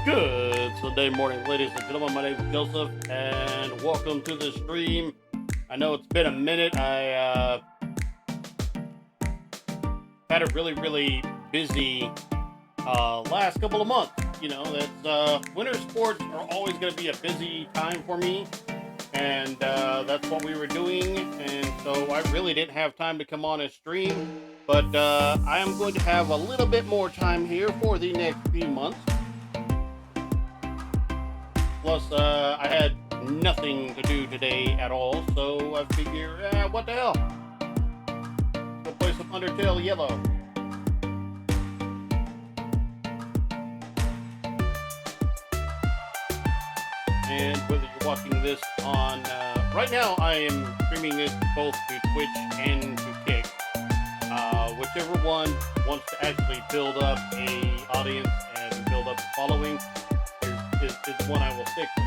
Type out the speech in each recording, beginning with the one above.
Good Sunday morning, ladies and gentlemen. My name is Joseph, and welcome to the stream. I know it's been a minute. I had a really busy last couple of months. You know, that's winter sports are always going to be a busy time for me, and that's what we were doing. And so I really didn't have time to come on and stream, but I am going to have a little bit more time here for the next few months. Plus, I had nothing to do today at all, so I figure, what the hell? Go play some Undertale Yellow. And whether you're watching this on, right now I am streaming this both to Twitch and to Kick. Whichever one wants to actually build up a audience and build up a following is one I will stick with.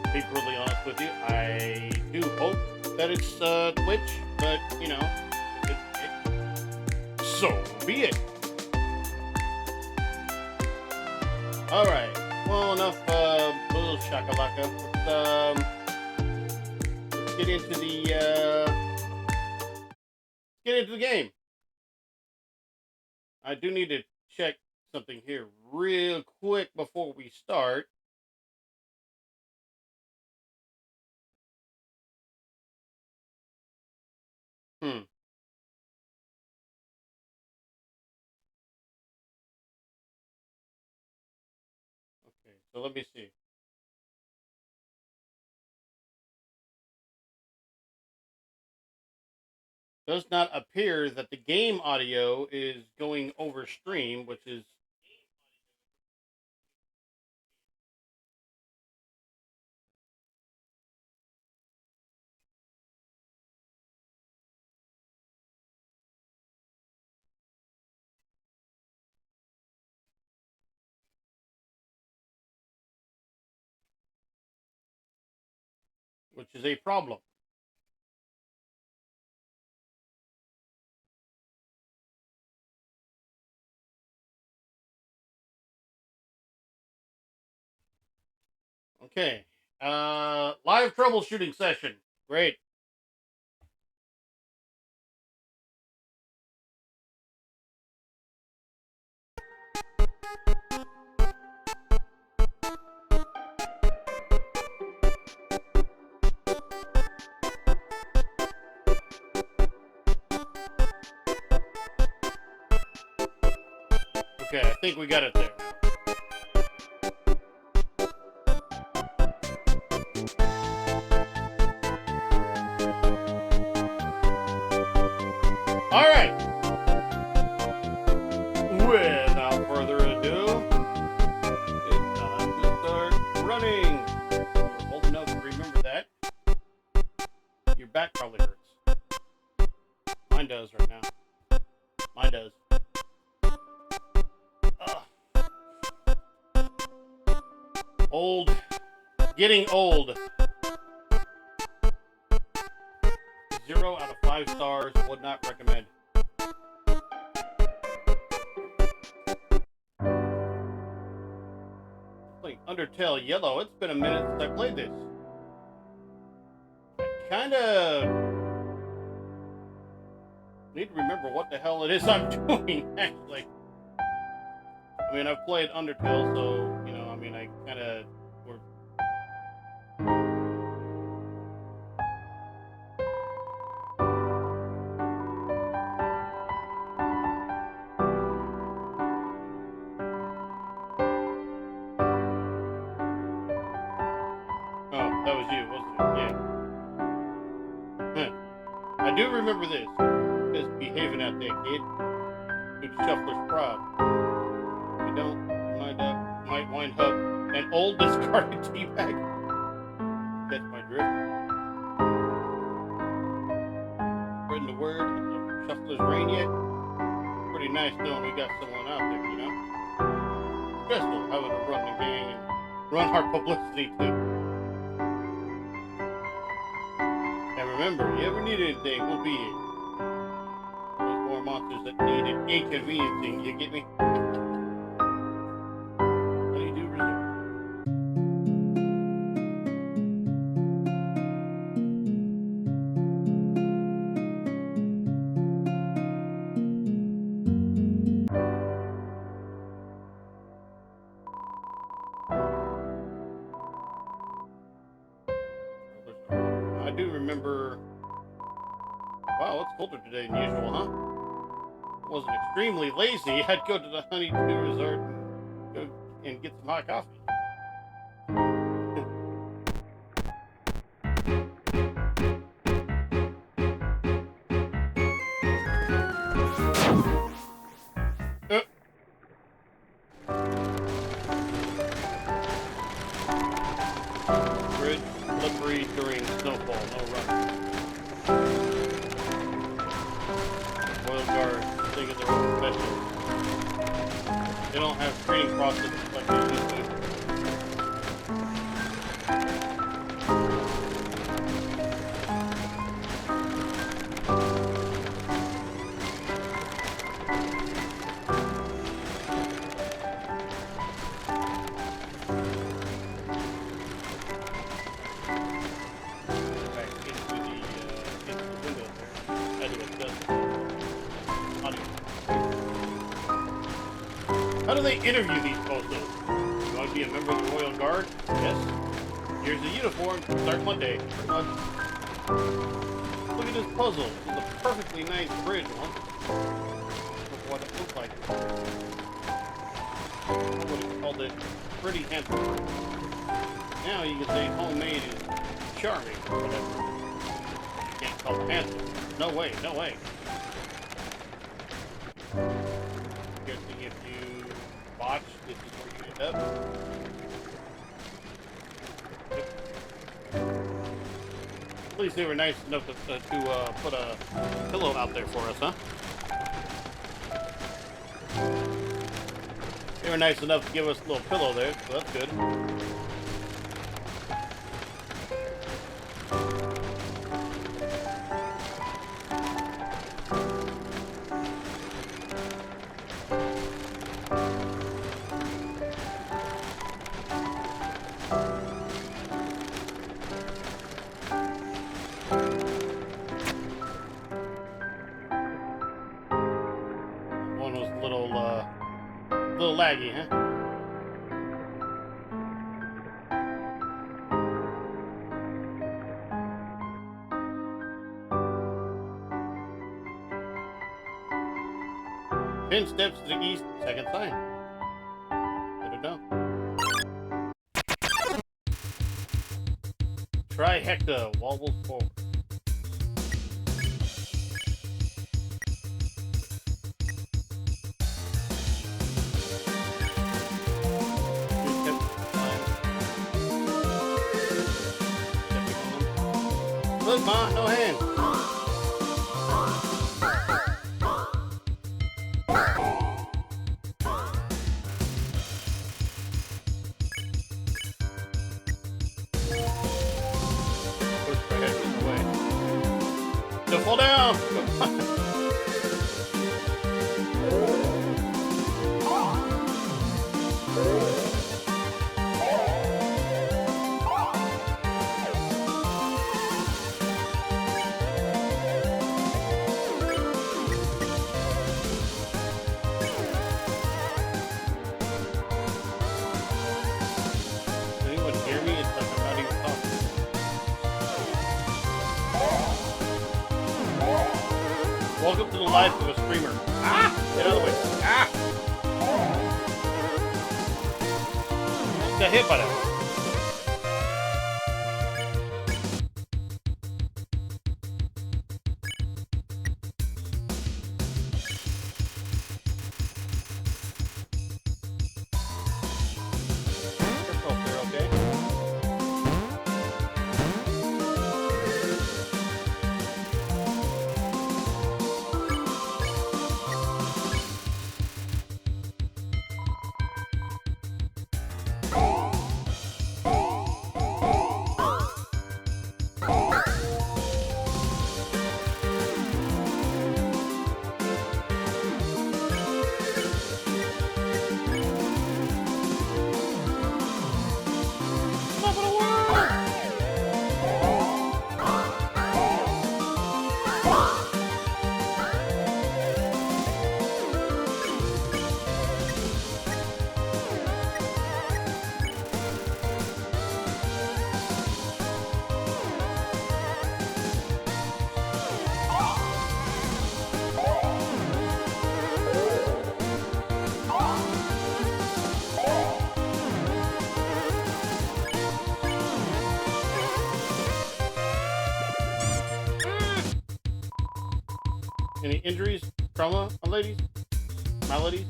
To be brutally honest with you, I do hope that it's Twitch, but you know, so be it. All right, well, enough little shakalaka. Let's get into the game. I do need to check something here real quick before we start. Okay, so let me see. Does not appear that the game audio is going over stream, which is a problem. Okay. Live troubleshooting session. Great. Okay, I think we got it there. All right. Without further ado, it's time to start running. You're old enough to remember that. Your back probably hurts. Mine does right now. Mine does. Old. Getting old. 0 out of 5 stars. Would not recommend. Playing Undertale Yellow. It's been a minute since I played this. I kinda need to remember what the hell it is I'm doing, actually. I mean, I've played Undertale, so, you know, I mean, I kinda... I do remember this. Just behaving out there, kid. To the shuffler's proud. If you don't, you might wind up an old discarded teabag. Catch my drift. Spreading the word at the shuffler's rain yet? Pretty nice knowing we got someone out there, you know? Stressful having to run the gang and run our publicity too. Remember, you ever need anything, we'll be here. There's more monsters that need inconveniencing, you get me? remember. Wow, it's colder today than usual, huh? I wasn't extremely lazy. I'd go to the Honeydew Resort and go and get some hot coffee. Bridge slippery during snowfall, no running. Royal Guard thinking they're all professionals. They don't have screening processes like they used to. How do they interview these postos? You want to be a member of the Royal Guard? Yes. Here's the uniform. Start Monday. Pretty much. Look at this puzzle. It's a perfectly nice bridge, huh? Look what it looks like. I would have called it pretty handsome. Now you can say homemade is charming or whatever. You can't call it handsome. No way, no way. Guessing if you botch, this is where you end up. At least they were nice enough to put a pillow out there for us, huh? They were nice enough to give us a little pillow there, so that's good. One was a little laggy, huh? Ten steps to the east, second sign. Better know. Trihecta wobbles forward. Look, Ma, no hands. Push my head in the way. Don't fall down. Welcome to the life of a streamer. Ah! Get out of the way. Ah! Got hit by that. Any injuries, trauma, ladies, my ladies?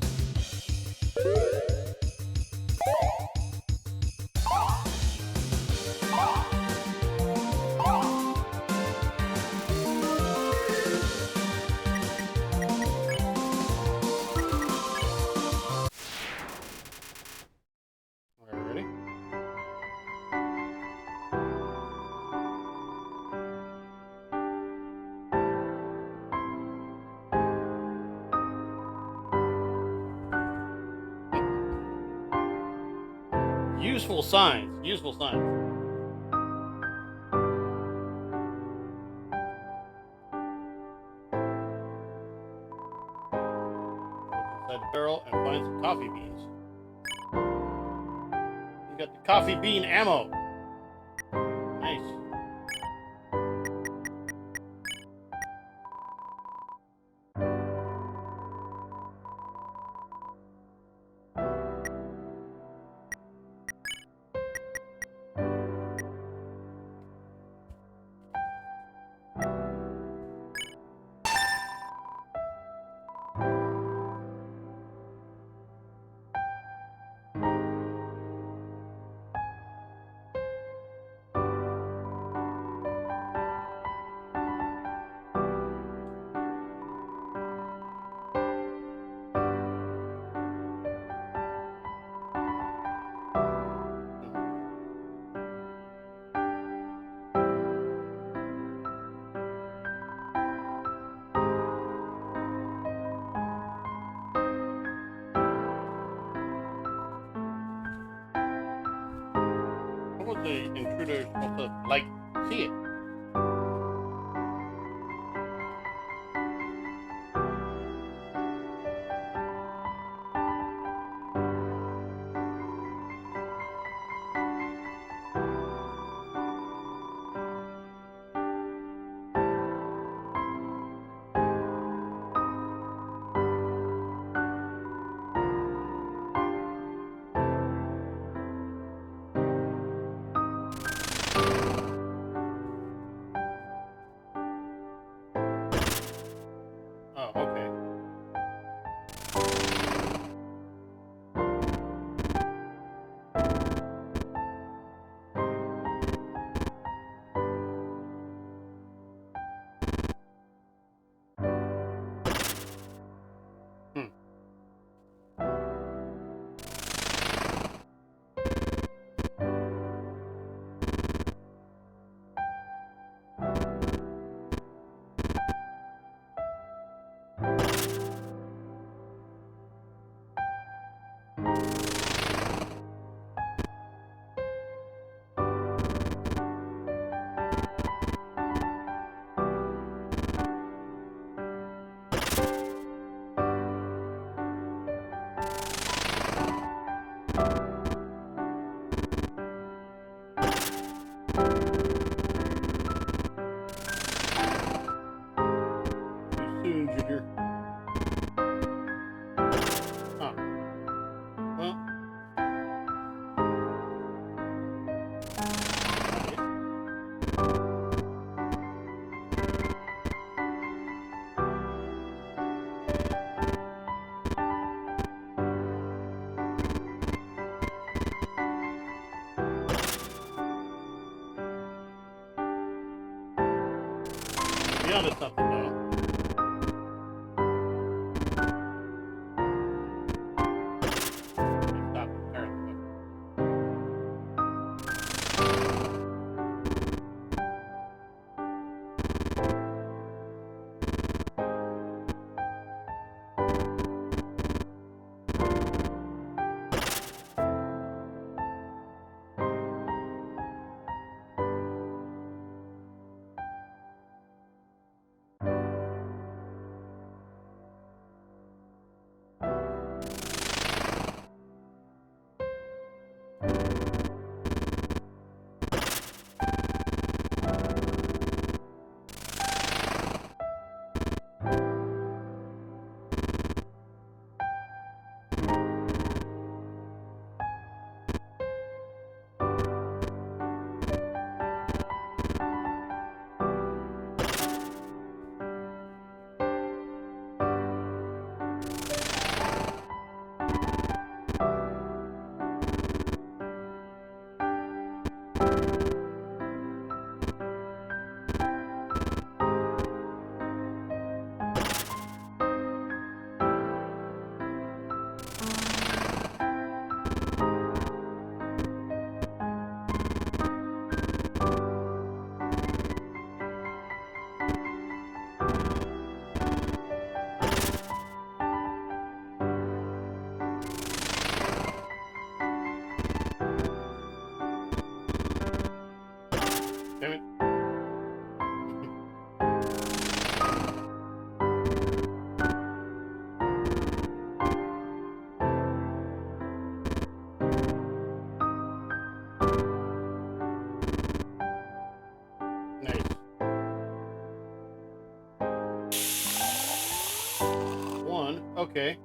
Alrighty. Useful signs. Useful signs. Look inside the barrel and find some coffee beans. You got the coffee bean ammo. Nice. How was the intruder supposed to, like, see it? Oh, okay. Hmm. Too soon, Junior. Huh. Well. Be onto something, though. Stop the turn. Okay.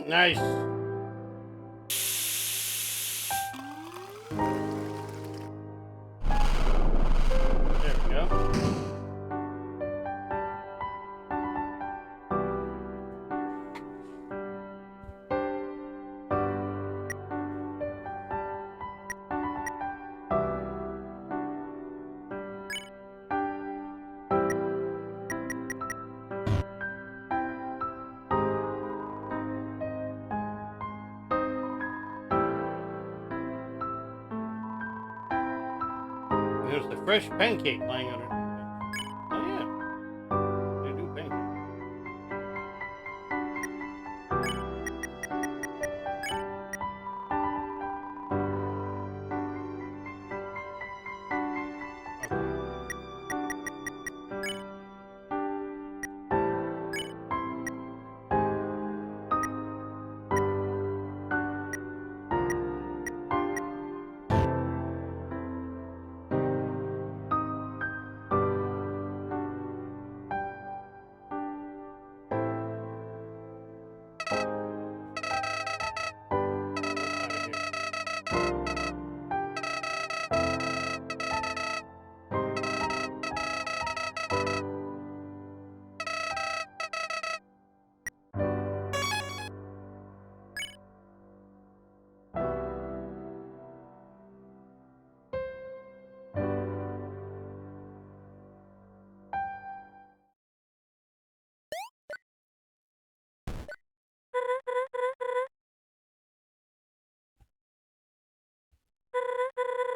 Nice. There we go. There's the fresh pancake lying on it. Oh yeah, they do pancakes.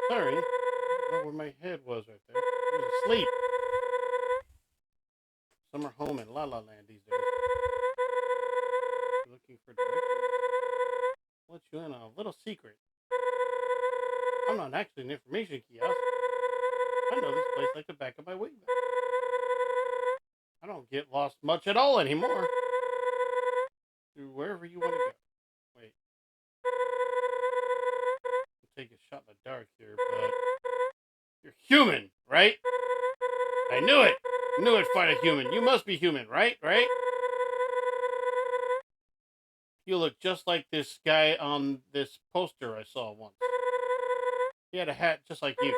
Sorry, I don't know where my head was right there. I was asleep. Some are home in La La Land these days. Looking for directions? Let you in on a little secret. I'm not actually an information kiosk. I know this place like the back of my wing. I don't get lost much at all anymore. Do wherever you want to go. Wait. I'll take a shot in the dark here, but you're human, right? I knew it. Knew I'd find a human. You must be human, right? Right? You look just like this guy on this poster I saw once. He had a hat just like you.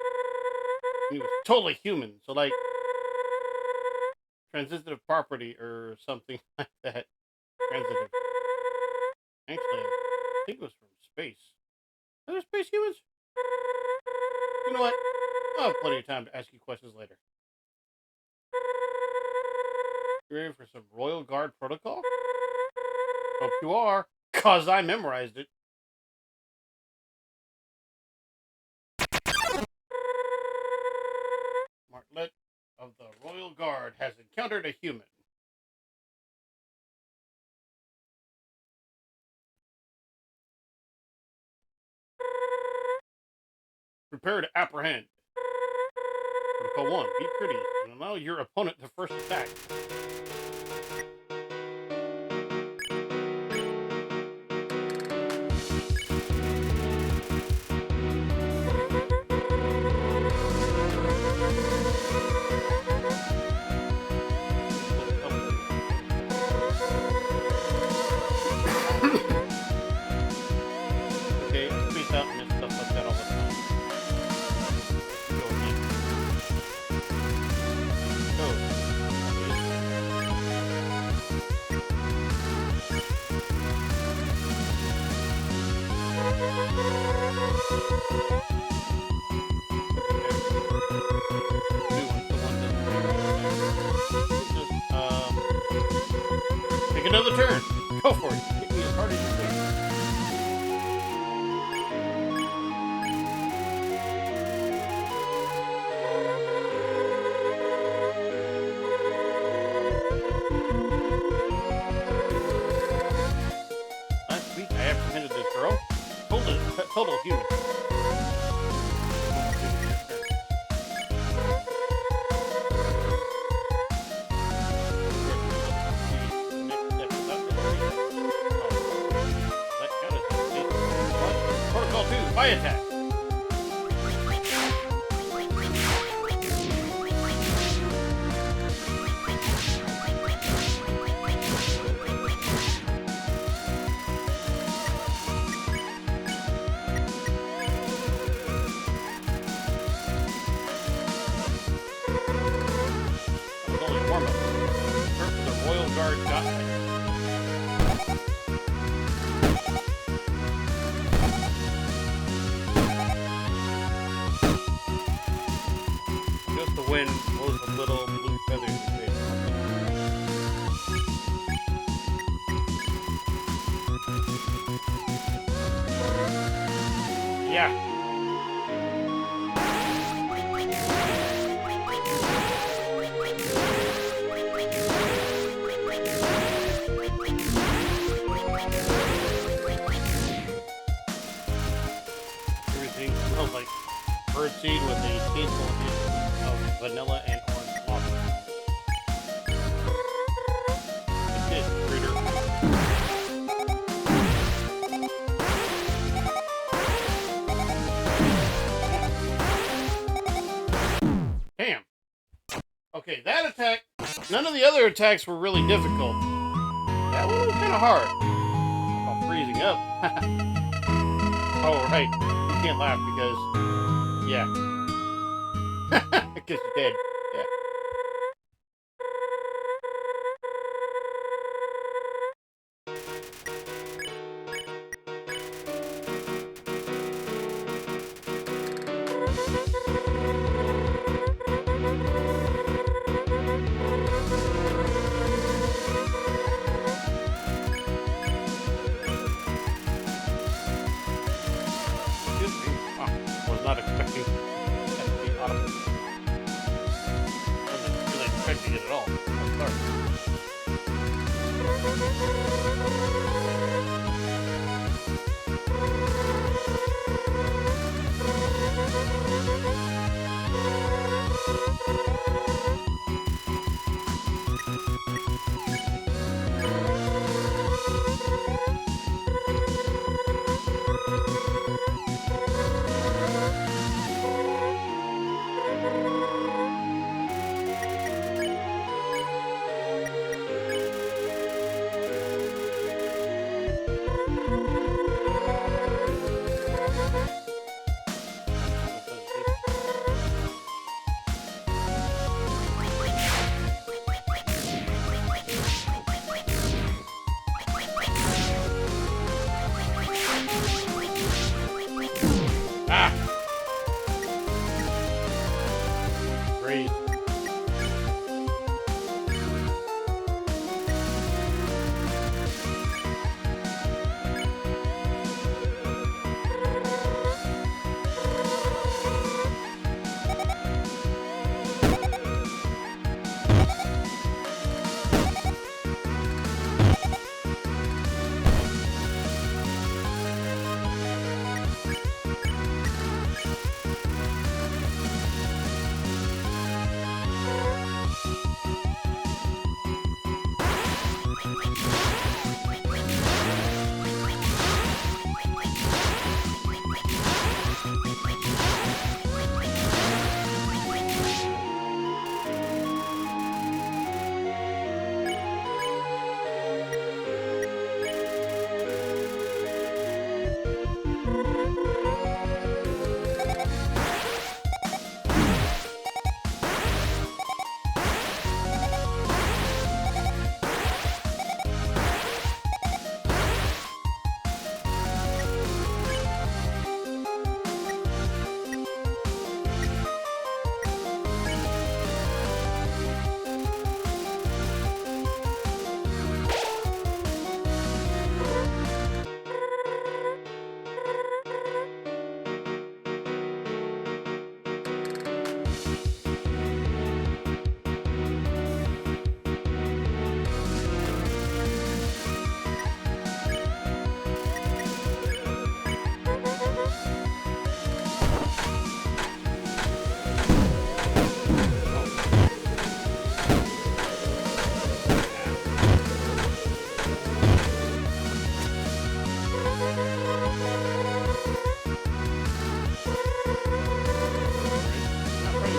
He was totally human. So like transitive property or something like that. Transitive. Actually, I think it was from space. Are there space humans? You know what? I'll have plenty of time to ask you questions later. You ready for some Royal Guard protocol? Hope you are, 'cause I memorized it. Martlet of the Royal Guard has encountered a human. Prepare to apprehend. Protocol 1. Be courteous and allow your opponent to first attack. Okay, I space out and stuff like that all the time. Go again. Go. Take another turn. Go for it. Hit me as hard as you can. Last week I apprehended this girl. Total human. Try attack. Guard got me. Just the wind blows the little blue feathers in the face. Yeah. Smells like birdseed with a tasteful hint of vanilla and orange blossom. It is critter. Damn. Okay, that attack. None of the other attacks were really difficult. That one was kind of hard. I'm freezing up. Oh, right. You can't laugh because, yeah. Because you're dead. Yeah. Not expecting that to be audible. I wasn't really expecting it at all. Great.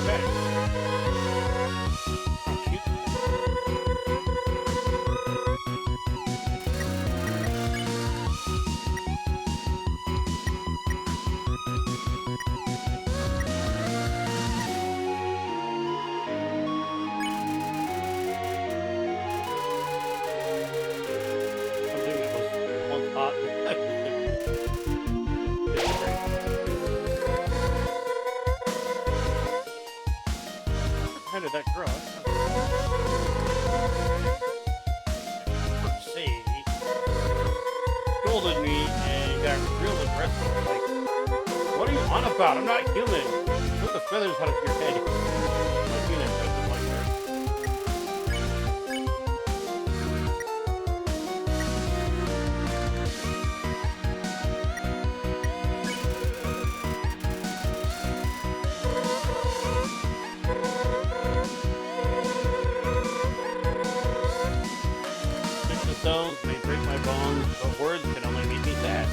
Okay. How did that grow? See, scolded me and got real aggressive. Like, what are you on about? I'm not human. Put the feathers out of your head. I'm not being aggressive like that. Stones may break my bones, but words can only make me sad.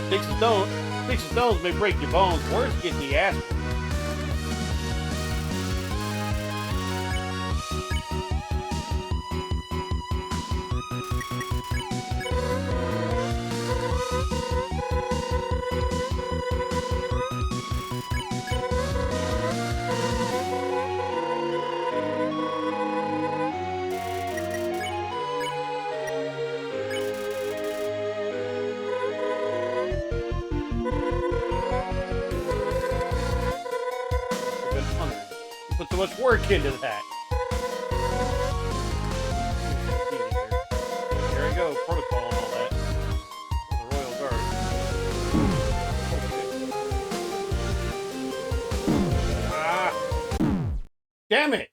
Sticks and stones may break your bones, words get the ass. Put so much work into that. Here we go, protocol and all that. For the Royal Guard. Ah! Damn it!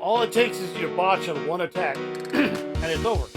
All it takes is you to botch on one attack, and it's over.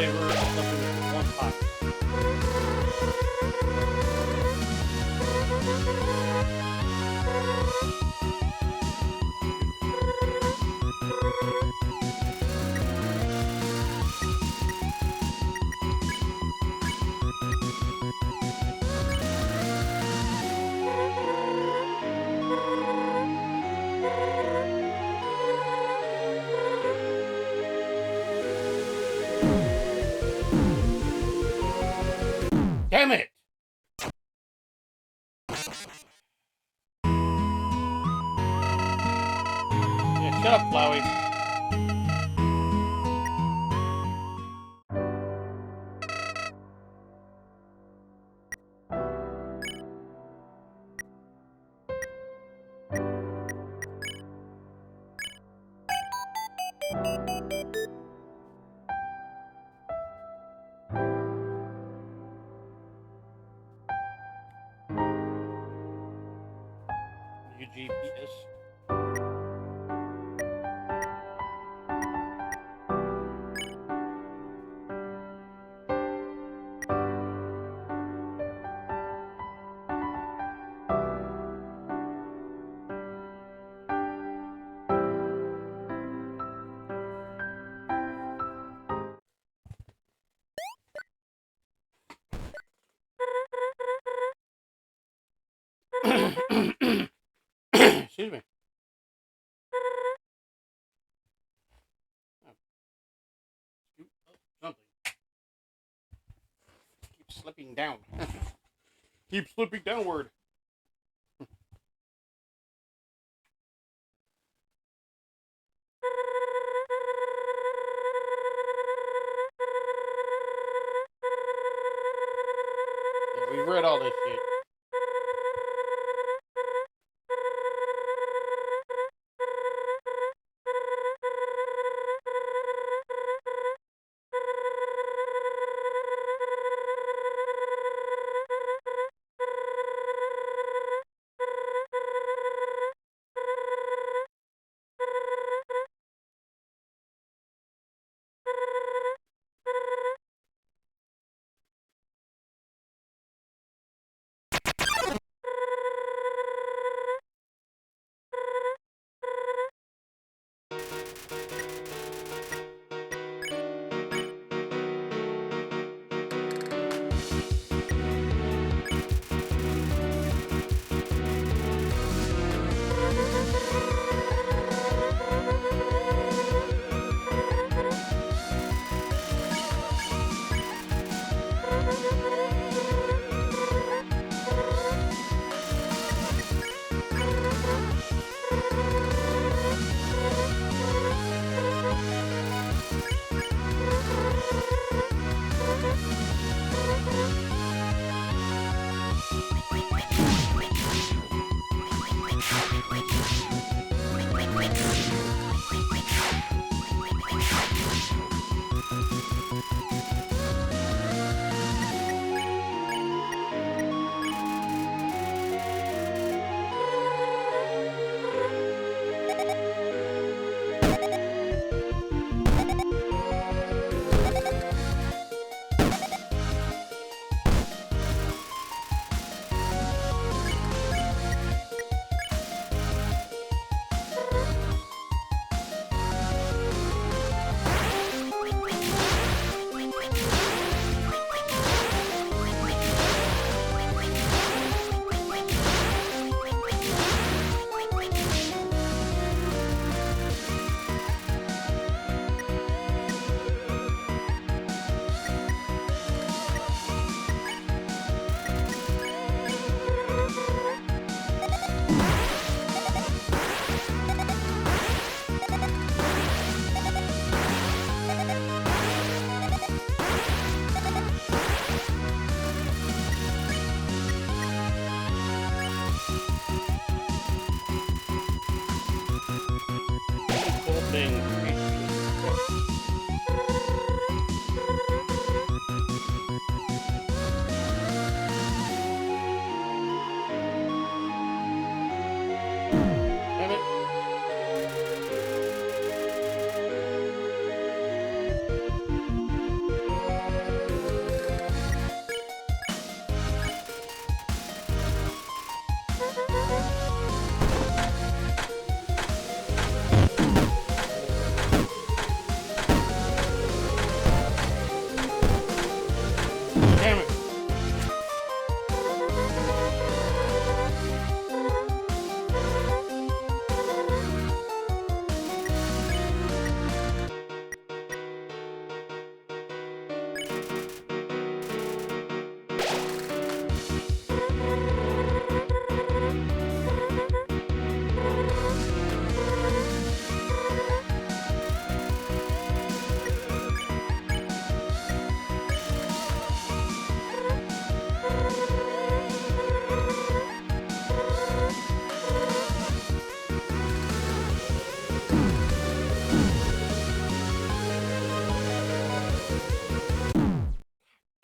flavor of something that's one hot. Damn it! Yeah, shut up, Flowey. UGPS. Excuse me. Something. Keep slipping down. Keep slipping downward. Yeah, we've read all this shit.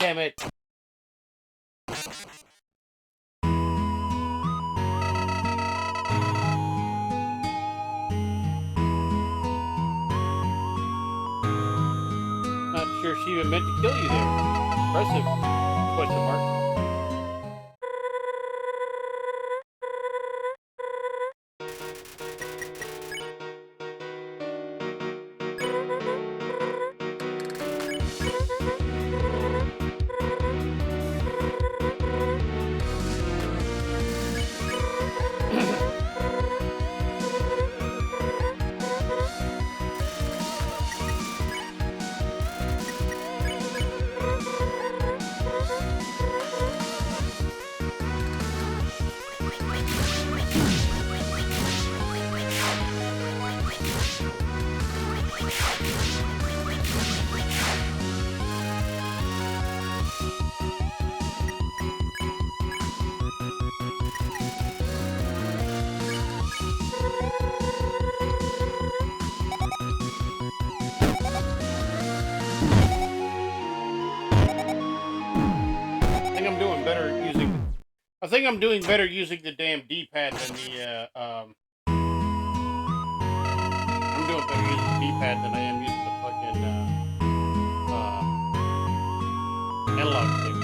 damn it. Not sure she even meant to kill you there. Impressive. Question mark. I think I'm doing better using the damn D-pad than the, I'm doing better using the D-pad than I am using the fucking, analog stick.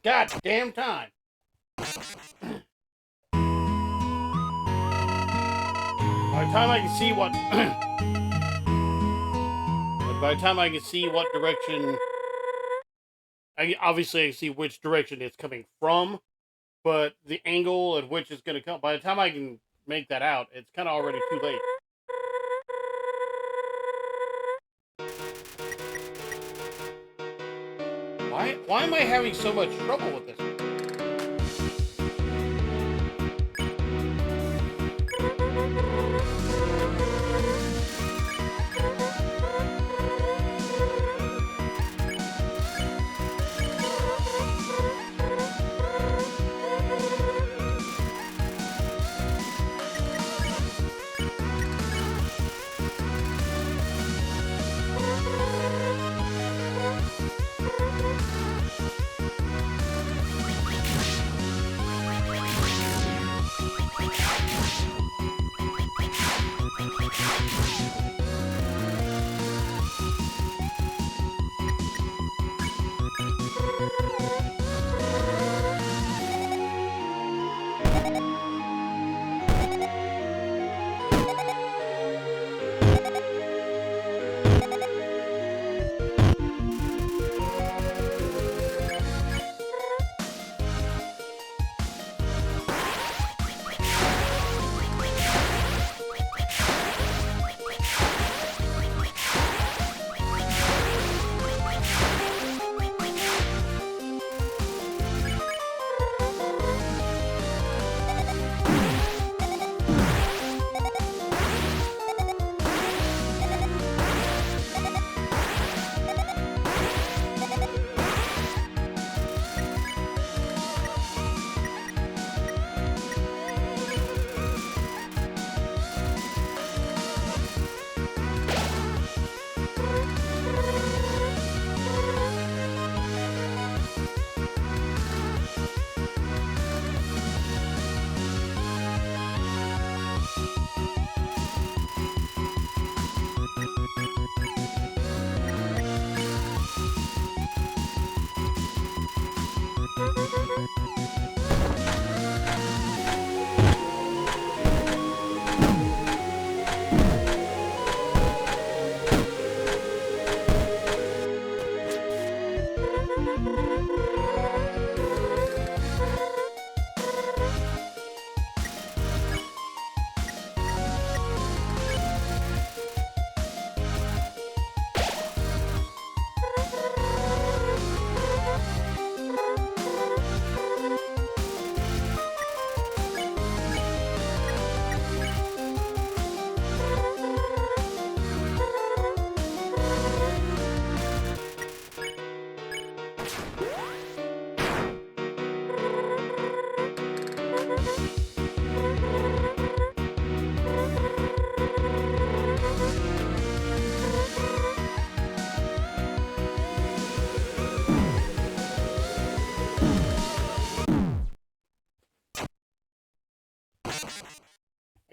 God damn time. By the time I can see what by the time I can see what direction, obviously I see which direction it's coming from, but the angle at which it's going to come, by the time I can make that out, it's kind of already too late. Why am I having so much trouble with this?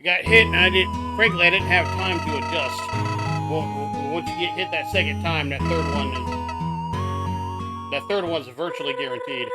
got hit, and frankly, I didn't have time to adjust. Well, once you get hit that second time, that third one's virtually guaranteed.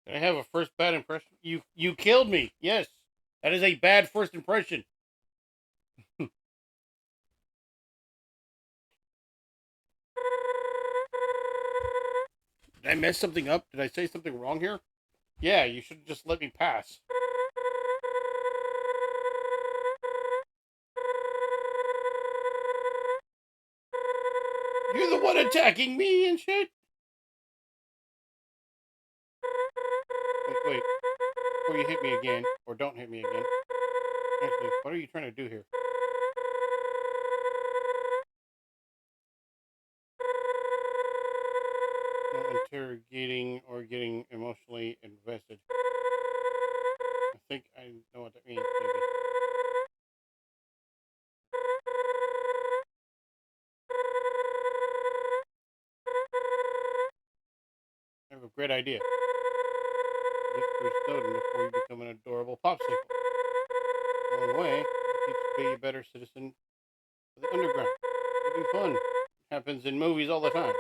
I have a first bad impression. You killed me. Yes, that is a bad first impression. Did I mess something up? Did I say something wrong here? Yeah, you should just let me pass. You're the one attacking me and shit. Wait. Before you hit me again, or don't hit me again. Actually, what are you trying to do here? No interrogating or getting emotionally invested. I think I know what that means, maybe. I have a great idea. Get through Snowden before you become an adorable popsicle. Along the way, you teach to be a better citizen of the underground. It'll be fun. It happens in movies all the time.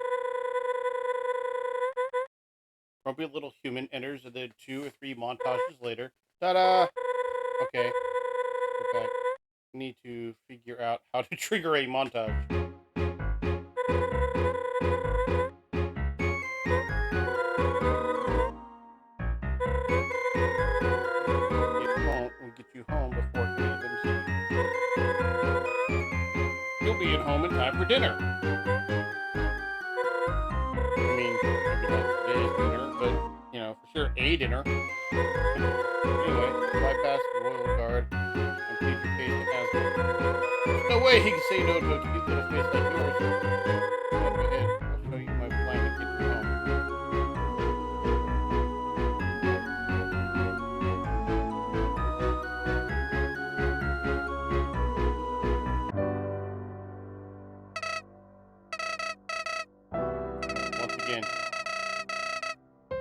Grumpy little human enters and then 2 or 3 montages later. Ta-da! Okay. Go back. I need to figure out how to trigger a montage. Get you home before any of them see you. You'll be at home in time for dinner. I mean, maybe not today's dinner, but, you know, for sure a dinner. Anyway, bypass the royal guard and plead your case to Asgard. There's no way he can say no to a cute little face like yours. Go ahead, I'll show you my plan to get you home.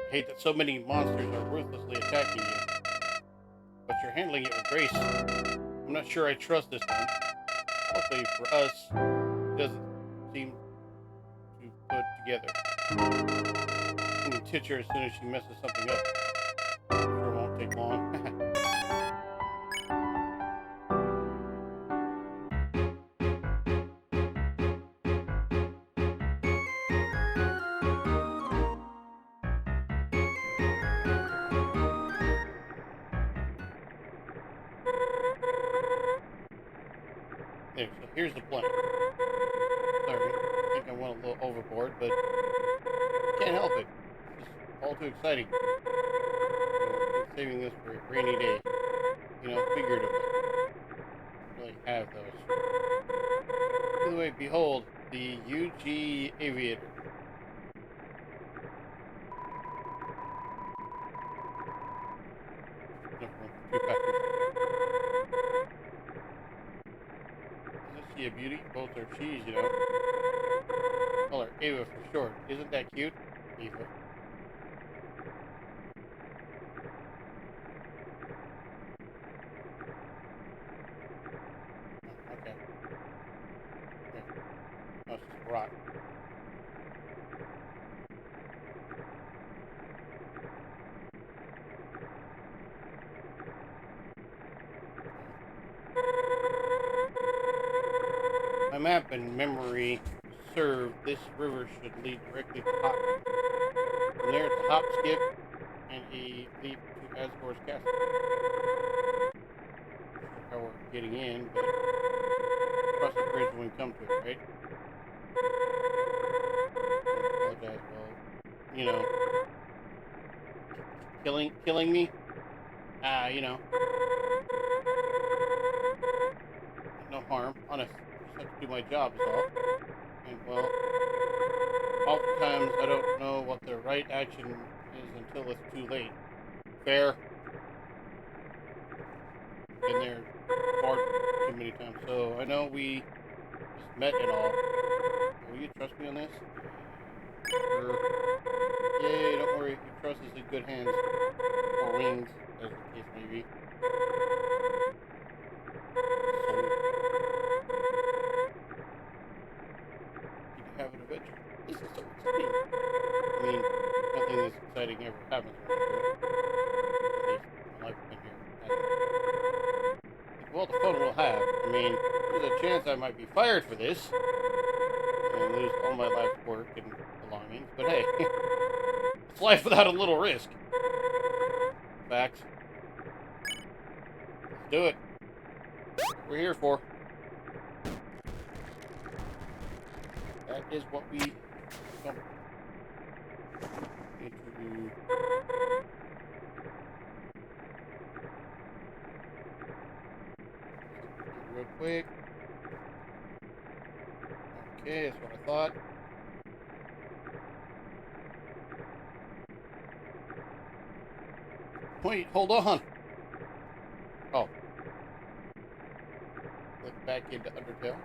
I hate that so many monsters are ruthlessly attacking you, but you're handling it with grace. I'm not sure I trust this one. Luckily for us, it doesn't seem to put together. I'm gonna ditch her as soon as she messes something up. I'm sure it won't take long. There, so here's the plan. Sorry, I think I went a little overboard, but can't help it. It's just all too exciting. I'm saving this for a rainy day. You know, figuratively. I really have those. By the way, behold, the UG Aviator. Isn't she a beauty? Both are she's, you know. Call her Ava for short. Isn't that cute? Ava. Oh, okay. Here. Oh, it's just rock. My map and memory serve, this river should lead directly to Hop. From there, it's a hop, skip, and a leap to Asgore's castle. Not sure how we're getting in, but cross the bridge when we come to it, right? I apologize, well, you know, killing me? You know, no harm, honest. I just have to do my job is all. And well, oftentimes I don't know what the right action is until it's too late. Fair. Been there far too many times, so I know we just met and all. Will you trust me on this? Sure. Yay, don't worry, your trust is in good hands. Or wings, as the case may be. Have an adventure. This is so exciting. I mean, nothing this exciting ever happens around here. At least while I've been here. Well, the fun we'll have. I mean, there's a chance I might be fired for this and lose all my life's work and belongings. But hey, it's life without a little risk. Facts. Let's do it. That's what we're here for. That is what we come into. Real quick. Okay, that's what I thought. Wait, hold on. Oh. Click back into Undertale.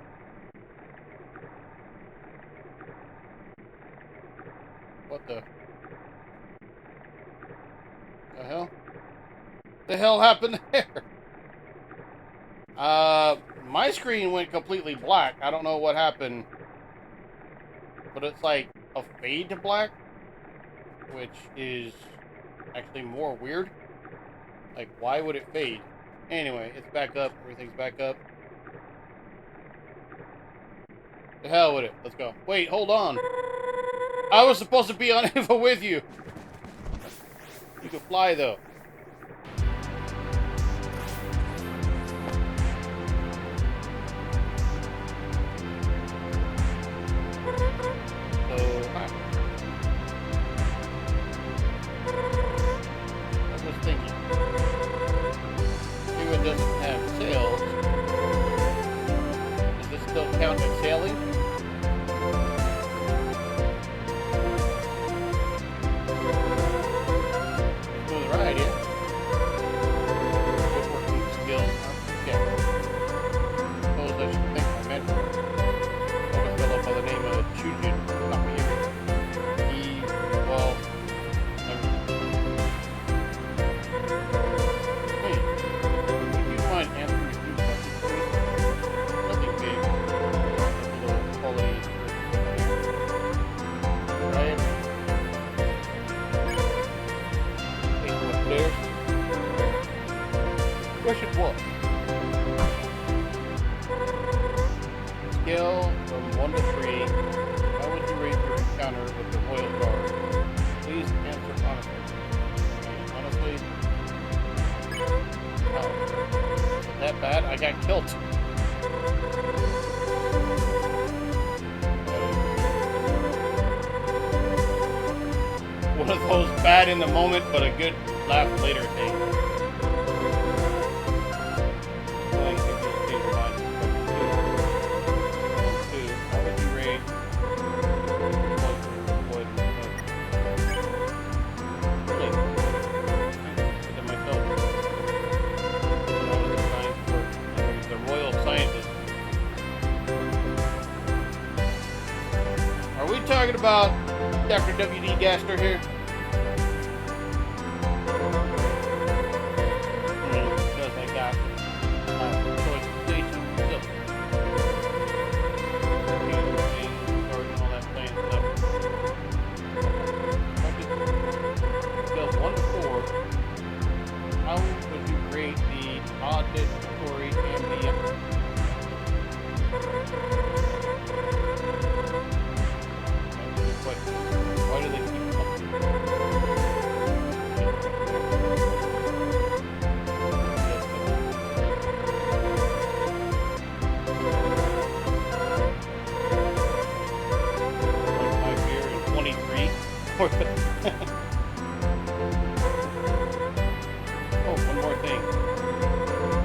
What the hell? The hell happened there? My screen went completely black. I don't know what happened. But it's like a fade to black, which is actually more weird. Like, why would it fade? Anyway, it's back up. Everything's back up. The hell with it. Let's go. Wait, hold on. I was supposed to be on Ava with you. You can fly, though. So, hi. I was thinking. Ava doesn't have sails. Does this still count as sailing? Right, yeah. bad. I got killed. One of those bad in the moment, but a good laugh later thing. How would you rate? Are we talking about Dr. W.D. Gaster here? Because I got choice station still. All that playing stuff. Scale 1 to 4. How would you rate the auditory ambient? Why do they keep my beer in 23? Oh, one more thing.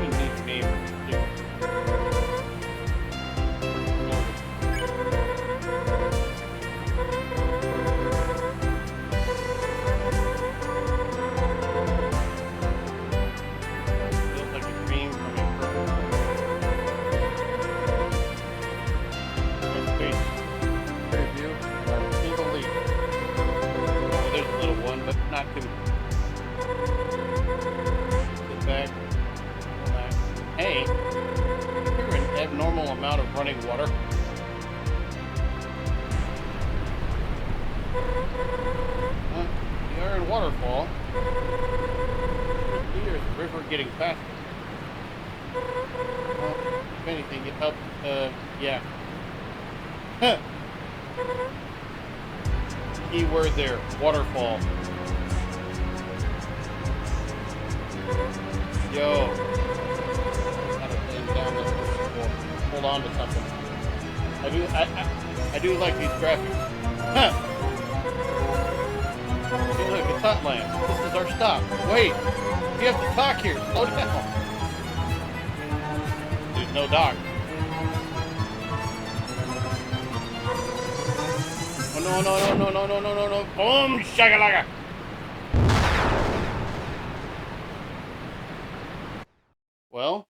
We need your name. Not too. Sit back, relax. Hey, you're an abnormal amount of running water. The iron waterfall. Here's the river getting faster. Well, if anything, it helped. Yeah. Key word there, waterfall. Yo, gotta bend down the hold on to something. I do like these graphics. Huh. Hey, look, it's Hotland. This is our stop. Wait, you have to talk here. Slow down. There's no dock. Oh no! Boom, shakalaka. Well,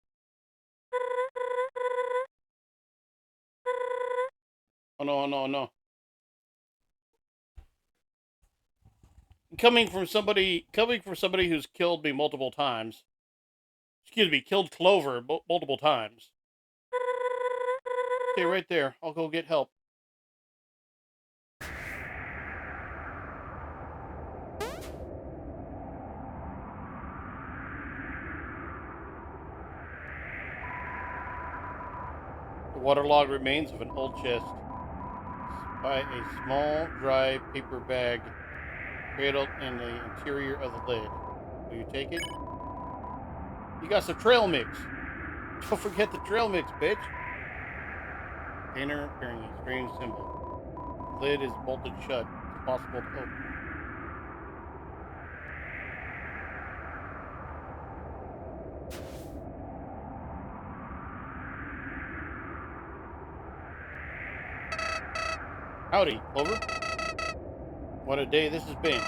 oh no. Coming from somebody who's killed me multiple times. Excuse me, killed Clover multiple times. Stay right there. I'll go get help. The waterlogged remains of an old chest by a small, dry paper bag cradled in the interior of the lid. Will you take it? You got some trail mix. Don't forget the trail mix, bitch. Container bearing a strange symbol. The lid is bolted shut. It's impossible to open. Howdy, Clover. What a day this has been.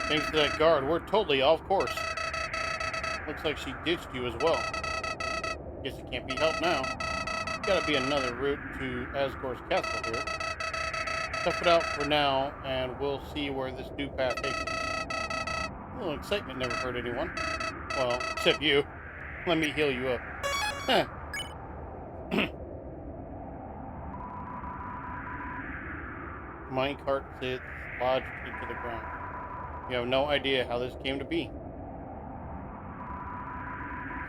Thanks to that guard, we're totally off course. Looks like she ditched you as well. Guess it can't be helped now. There's gotta be another route to Asgore's castle here. Tough it out for now, and we'll see where this new path takes us. A little excitement never hurt anyone. Well, except you. Let me heal you up. Huh. Minecart sits lodged into the ground. You have no idea how this came to be.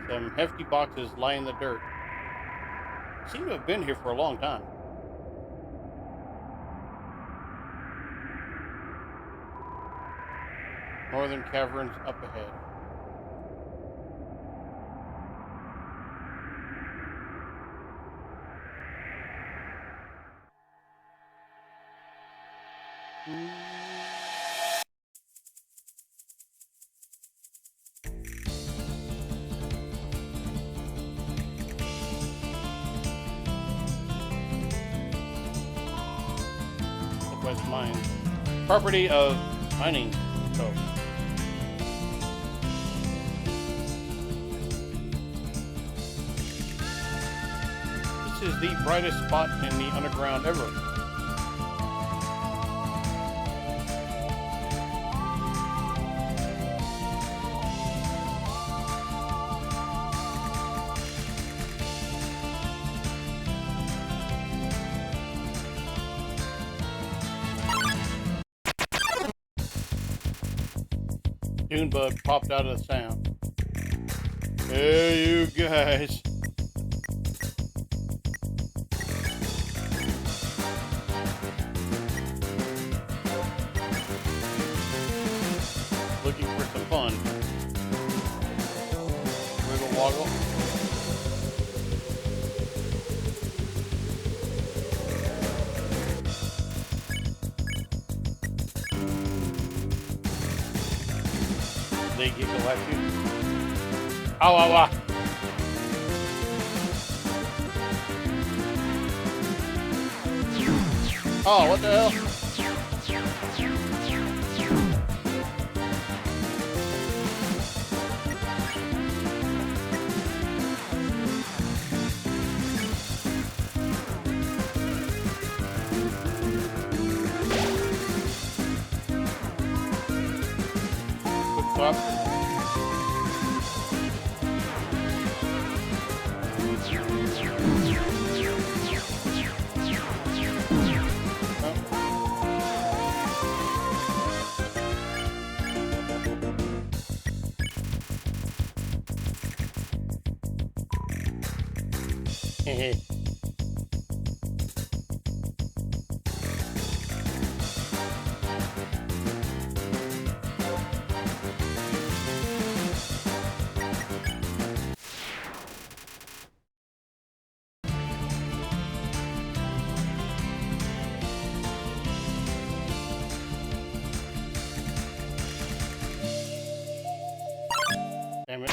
Some hefty boxes lie in the dirt. Seem to have been here for a long time. Northern caverns up ahead. mine. Property of mining. So. This is the brightest spot in the underground ever. Dune bug popped out of the sound. Hey, you guys. Looking for some fun. Wiggle woggle. They giggle at you. Ow, ow, ow. Oh, what the hell? Up. Hehe. Damn it.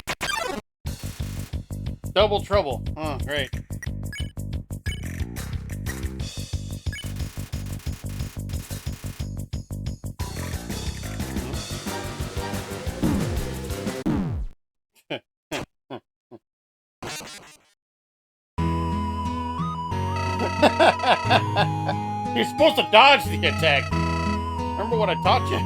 Double trouble. Oh, great. You're supposed to dodge the attack. Remember what I taught you?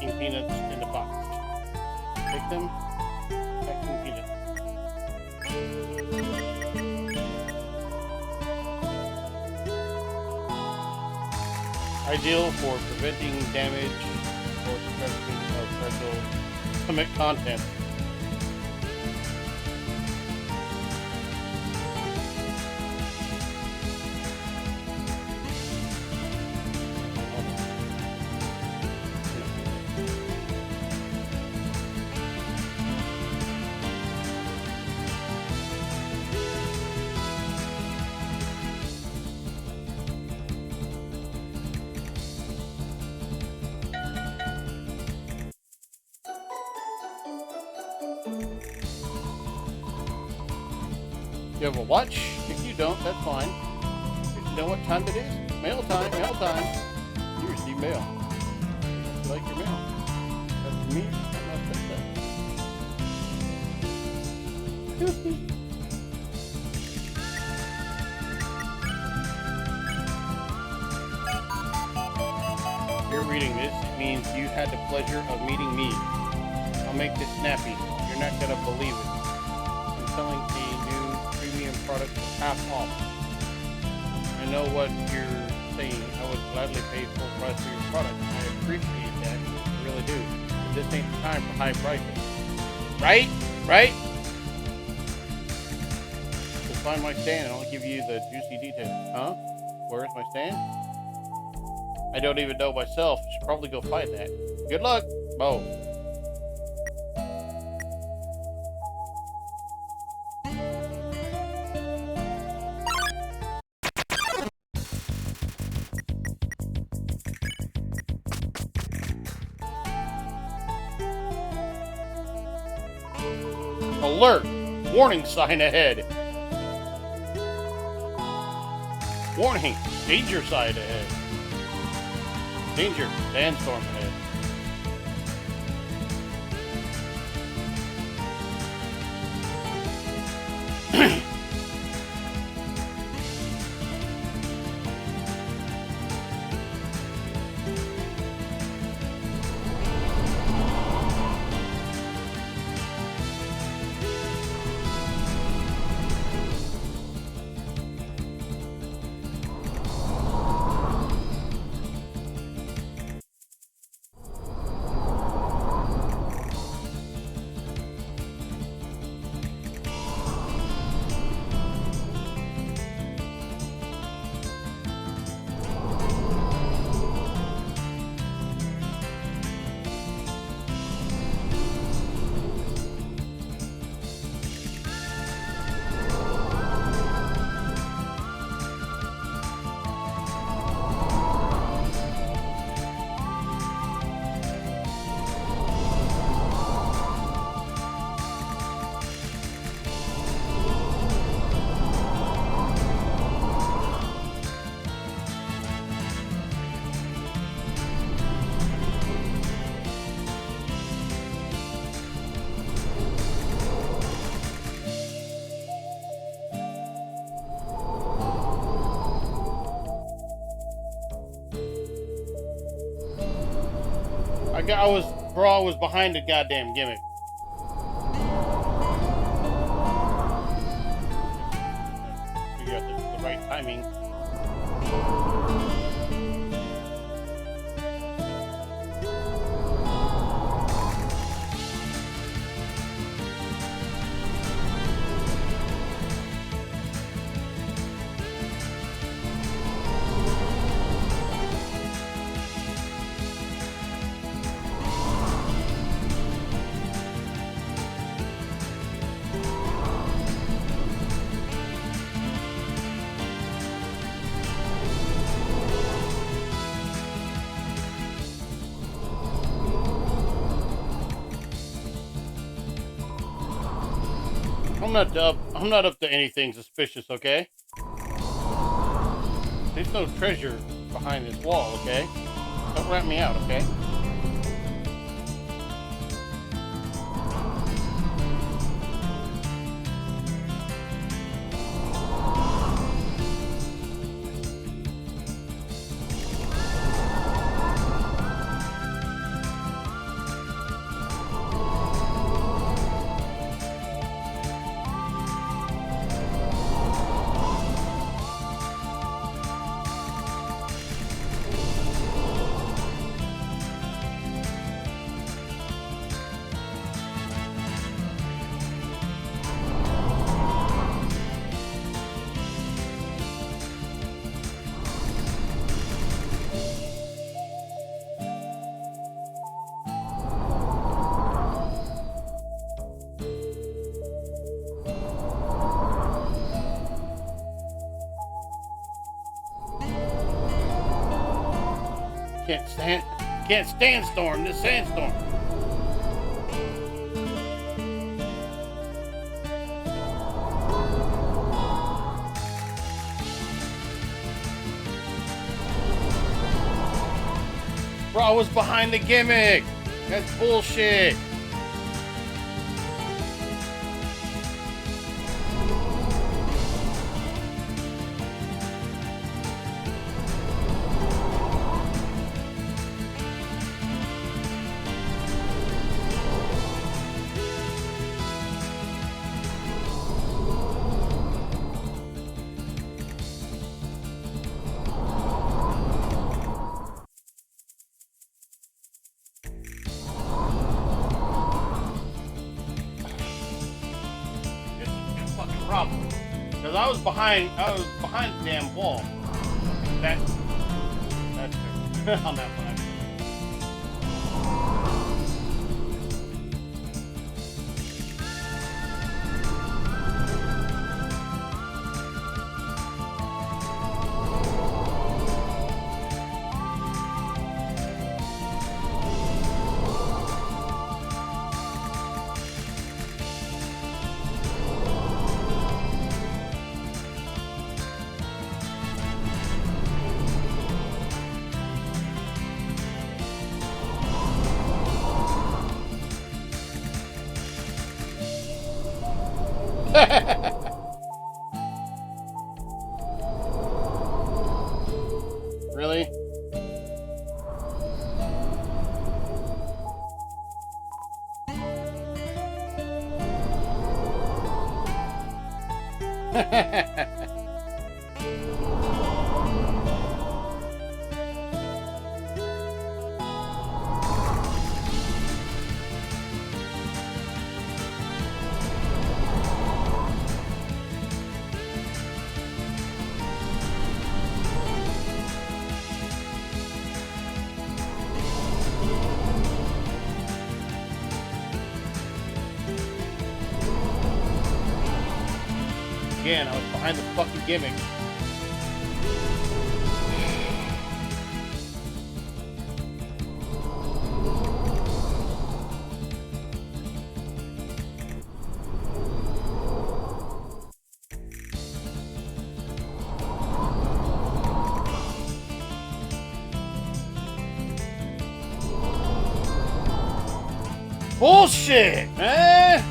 packing peanuts in the box. Take them, packing peanuts. Ideal for preventing damage or destruction of fragile stomach content. You have a watch? If you don't, that's fine. You know what time it is? Mail time, mail time. You receive mail. You like your mail? That's me. I'm not that. If you're reading this, it means you had the pleasure of meeting me. I'll make this snappy. You're not gonna believe it. I'm selling a new premium product half off. I know what you're saying. I would gladly pay full price for your product. I appreciate that. I really do. But this ain't the time for high prices. Right? Right? Just find my stand and I'll give you the juicy details. Huh? Where's my stand? I don't even know myself. Should probably go find that. Good luck. Bo. Alert! Warning sign ahead. Warning! Danger sign ahead. Danger! Sandstorm ahead. I was behind the goddamn gimmick. Figure out the right timing. I'm not up to anything suspicious, okay? There's no treasure behind this wall, okay? Don't rat me out, okay? Can't stand storm. This sandstorm. Bro, I was behind the gimmick. That's bullshit. Because I was behind the damn wall. That's fair. On that one. Really? Again, I was behind the fucking gimmick. Bullshit, man!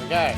Okay.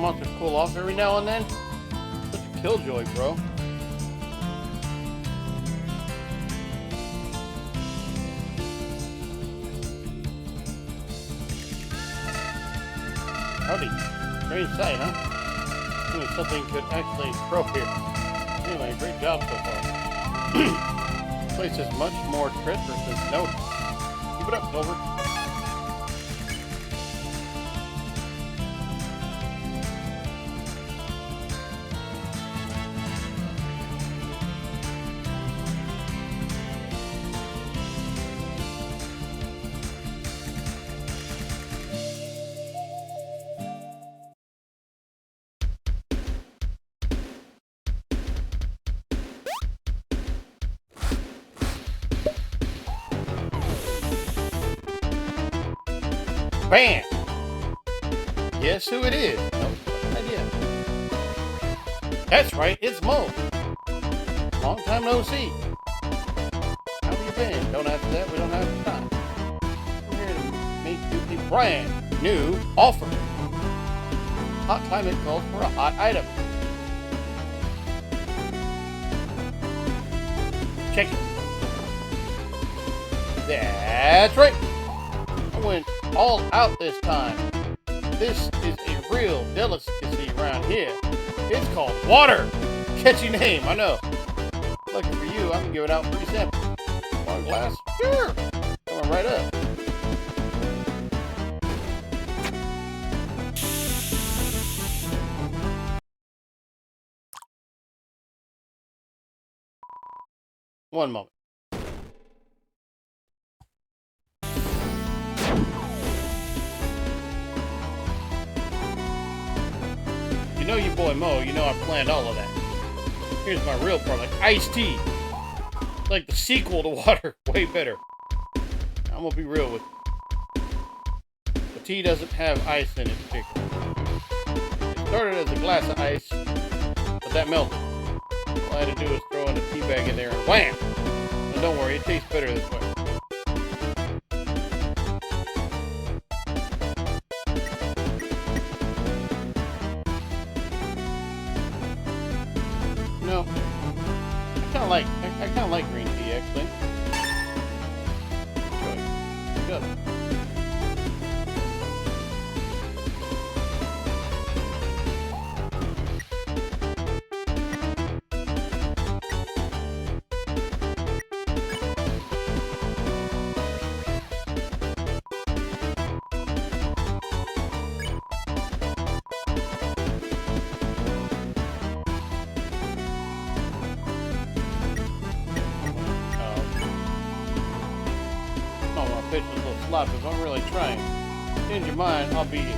Want to cool off every now and then. Such a killjoy, bro. Howdy. Strange sight, huh? Doing something could actually pro here. Anyway, great job so far. place is much more treacherous than noticed. Keep it up, Silver. Bam! Guess who it is? No idea. That's right, it's Mo. Long time no see. How have you been? Don't answer that, we don't have time. We're here to make you a brand new offer. Hot climate calls for a hot item. Check it. That's right. I went all out this time. This is a real delicacy around here. It's called water. Catchy name, I know. Lucky for you, I can give it out free sample. One glass? Sure. Going right up. One moment. You know your boy Mo, you know I planned all of that. Here's my real product, iced tea. Like the sequel to water, way better. I'm gonna be real with you. The tea doesn't have ice in it particularly. It started as a glass of ice, but that melted. All I had to do was throw in a tea bag in there and wham! And don't worry, it tastes better this way. No, I kind of like green tea actually. Good. Fish is a little sloppy, but I'm really trying. Change your mind, I'll beat you.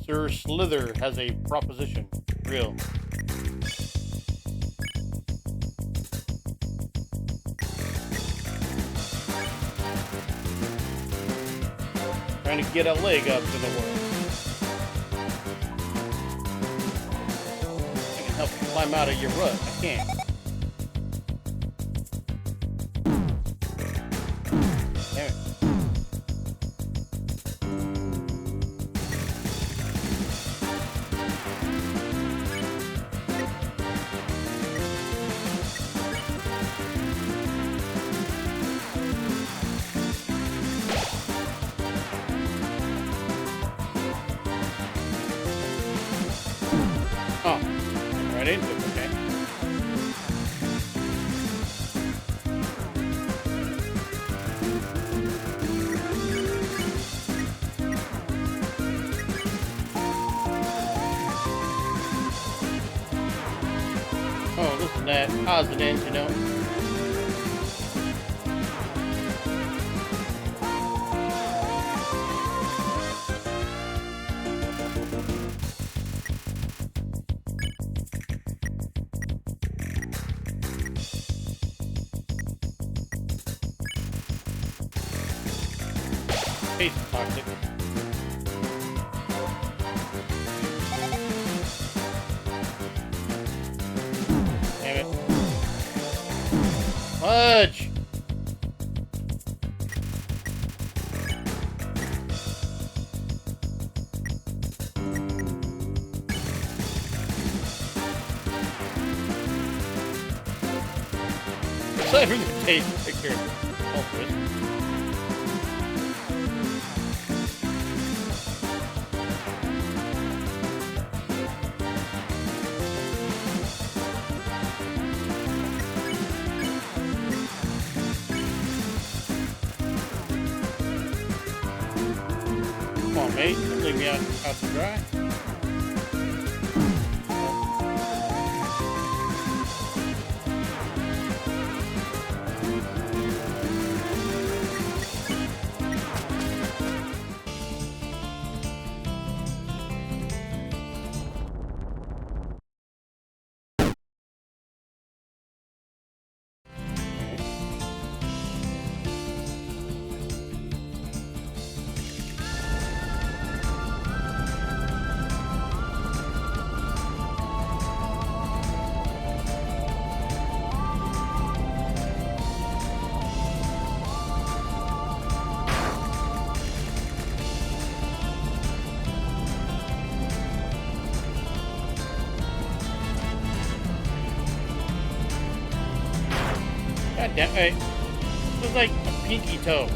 Sir Slither has a proposition. Real. Trying to get a leg up in the world. I can help you climb out of your rut. I can't. Damn it. Oh, right into it, okay. Oh, this is that positive, you know. Taste toxic. Damn it. Fudge! Aside from the taste, take care of it. Come on, mate. Don't leave me out to dry. God damn it. It was like a pinky toe.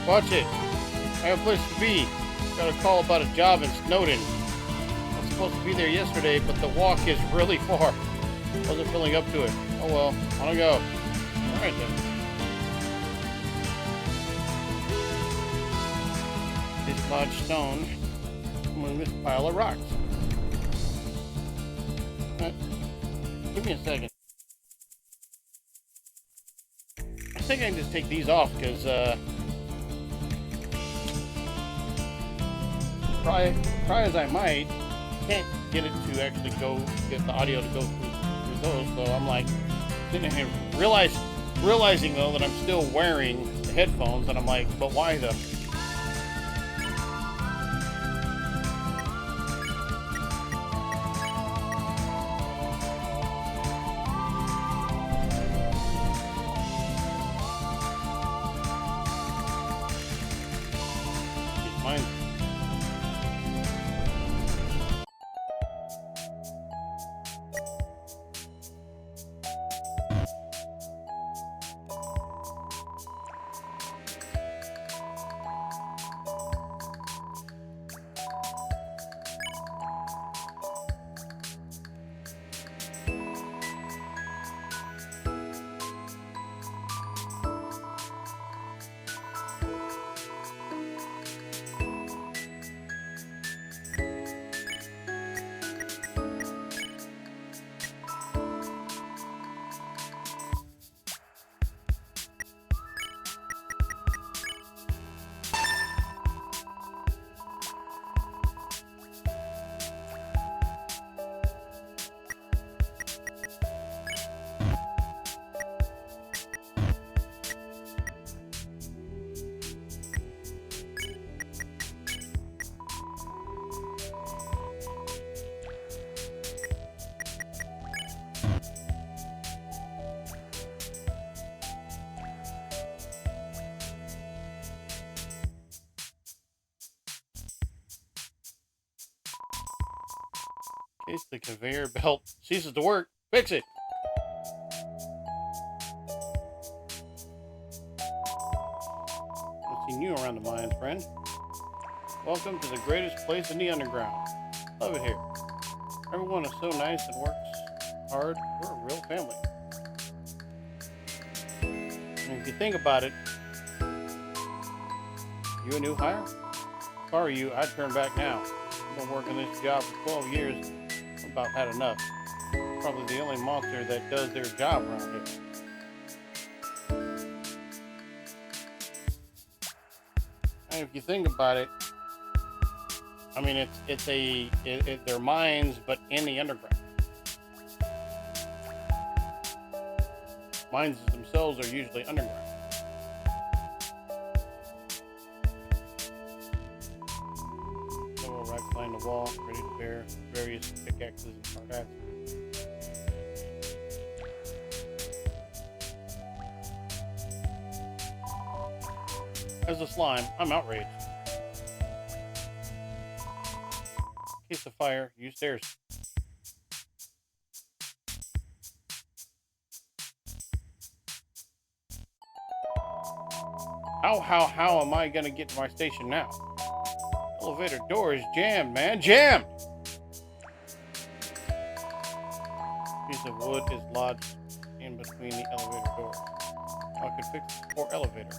Watch it. I have a place to be. Got a call about a job in Snowden. I was supposed to be there yesterday, but the walk is really far. Wasn't feeling up to it. Oh well, on I go. Alright then. Dislodge stone. Among this pile of rocks. Give me a second. I think I can just take these off because try as I might, can't get it to actually get the audio to go through those. So I'm like sitting here realizing though that I'm still wearing the headphones, and I'm like, but why though? Mine. In case the conveyor belt ceases to work, fix it. I've seen you around the mines, friend. Welcome to the greatest place in the underground. Love it here. Everyone is so nice and works hard. We're a real family. And if you think about it, you a new hire? If I were you, I'd turn back now. I've been working this job for 12 years. I've about had enough. Probably the only monster that does their job around here. And if you think about it, I mean, they're mines, but in the underground. Mines themselves are usually underground. So right behind the wall, ready to bear various pickaxes and hard axes. As a slime, I'm outraged. In case of fire, use stairs. How am I gonna get to my station now? Elevator door is jammed, man. Jammed! Piece of wood is lodged in between the elevator doors. I could fix this poor elevator.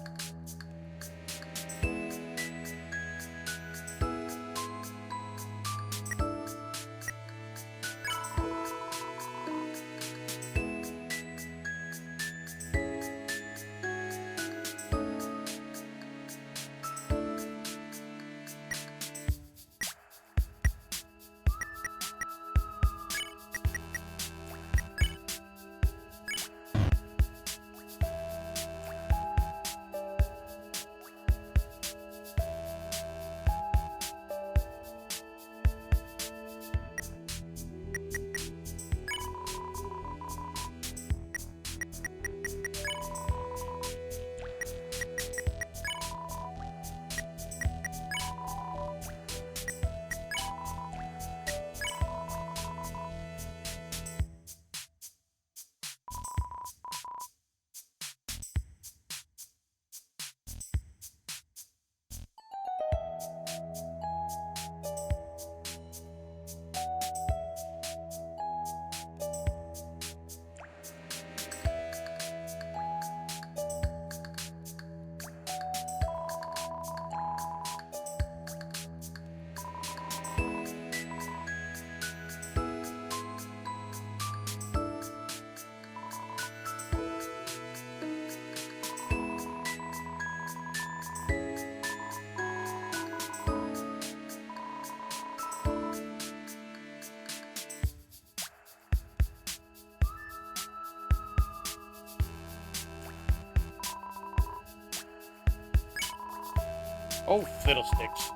Oh, fiddlesticks.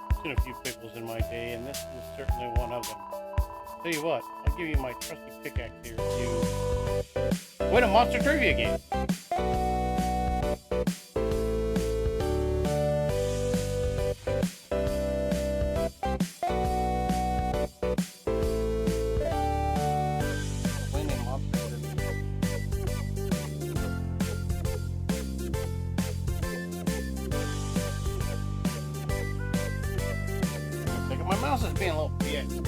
I've seen a few pickles in my day, and this is certainly one of them. Tell you what, I'll give you my trusty pickaxe here if you win a monster trivia game. Mouse is being a little bitch.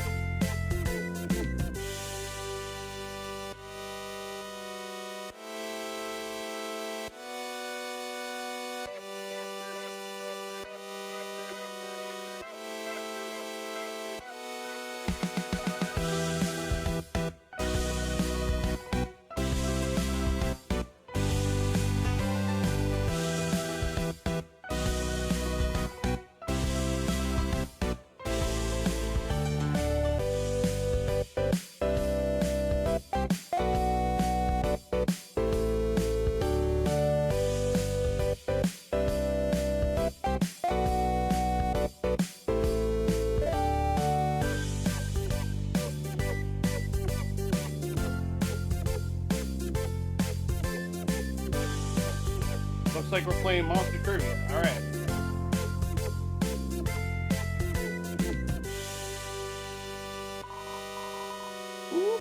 Looks like we're playing Monster Trivia. Alright.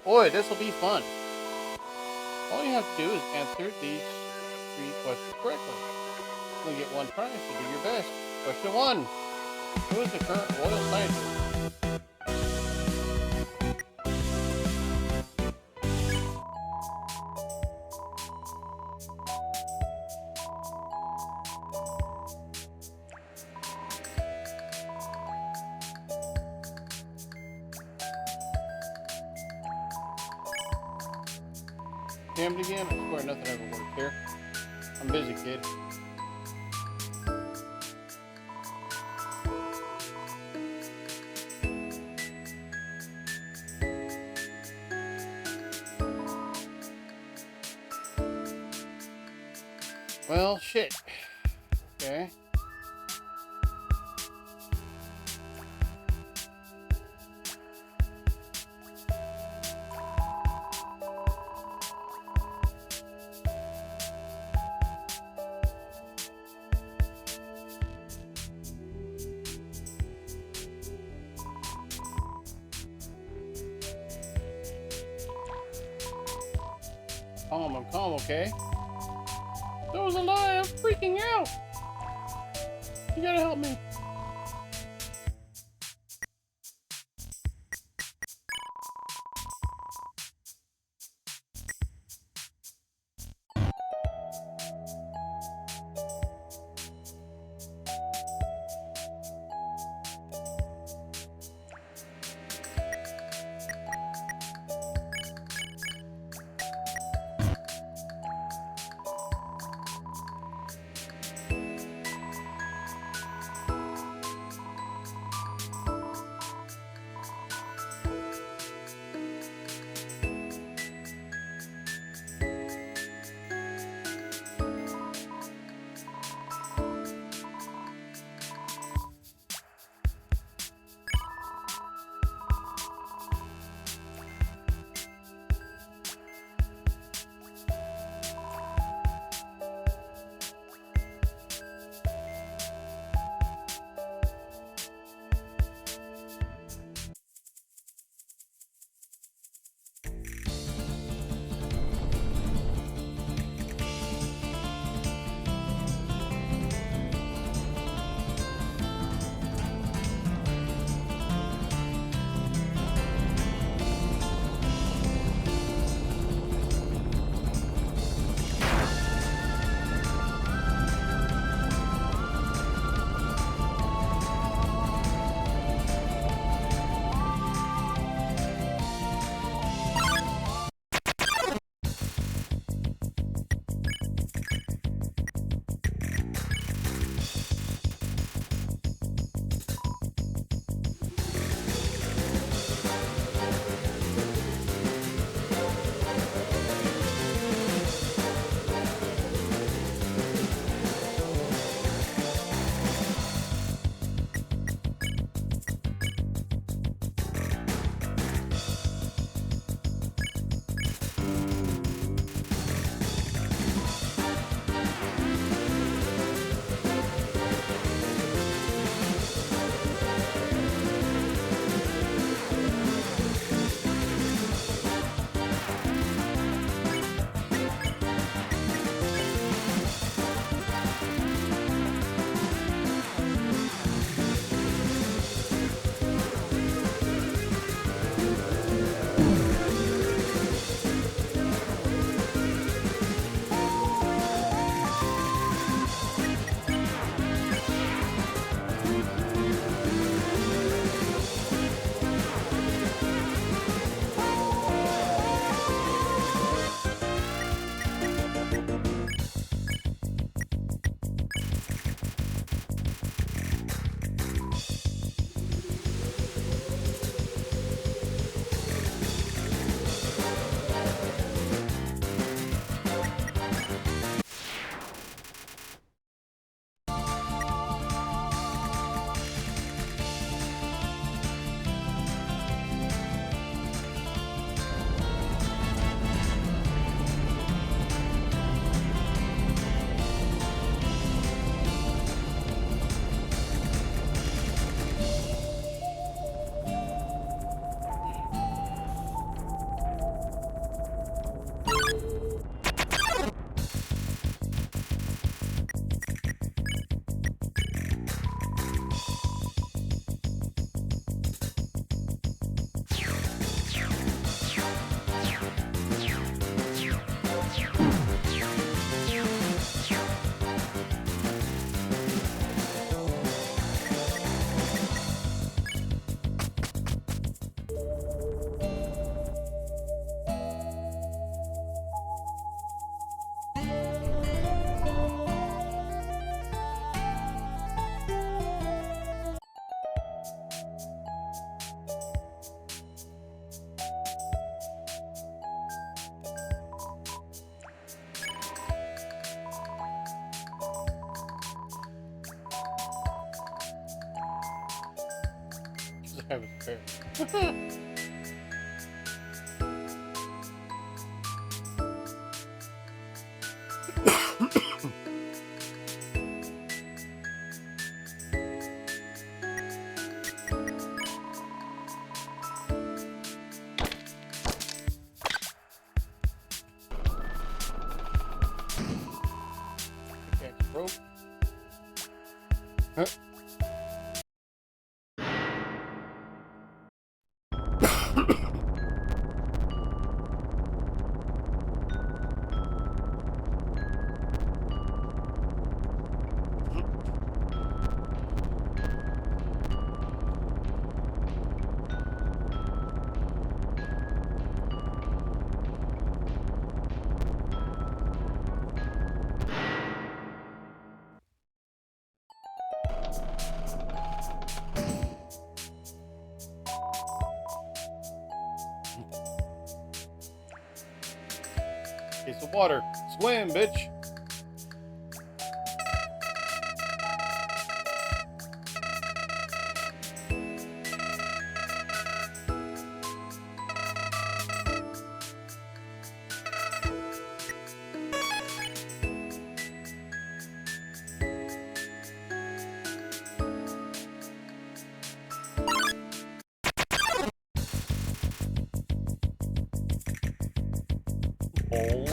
Boy, this will be fun. All you have to do is answer these 3 questions correctly. You'll get 1 prize, so do your best. Question 1. Who is the current royal scientist? Damn it again, I swear nothing ever works here. I'm busy, kid. Well, shit. Okay. I'm calm, okay? That was a lie, I'm freaking out! You gotta help me. I was fair. Rope. Huh? Case of water. Swim, bitch. Hole.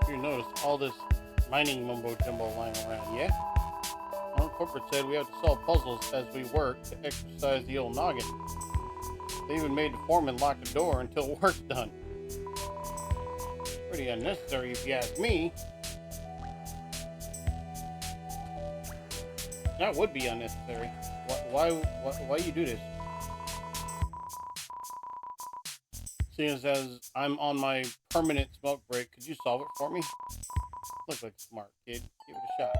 You notice all this mining mumbo jumbo lying around, yeah? Well, corporate said we have to solve puzzles as we work to exercise the old noggin. They even made the foreman lock the door until work's done. Pretty unnecessary if you ask me. That would be unnecessary. Why you do this? Seeing as I'm on my permanent smoke break, could you solve it for me? Look like a smart kid. Give it a shot.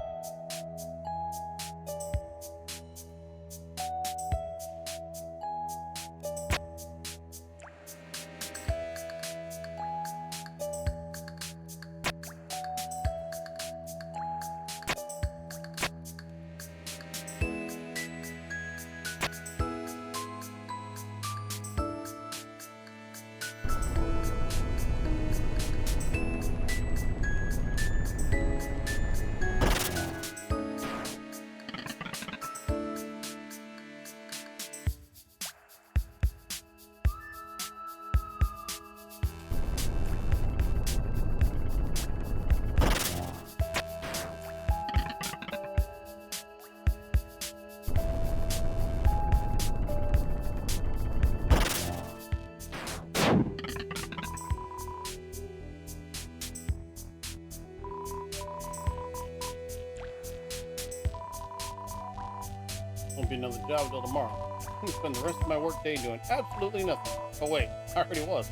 Won't be another job until tomorrow. I'm gonna spend the rest of my work day doing absolutely nothing. Oh wait, I already was.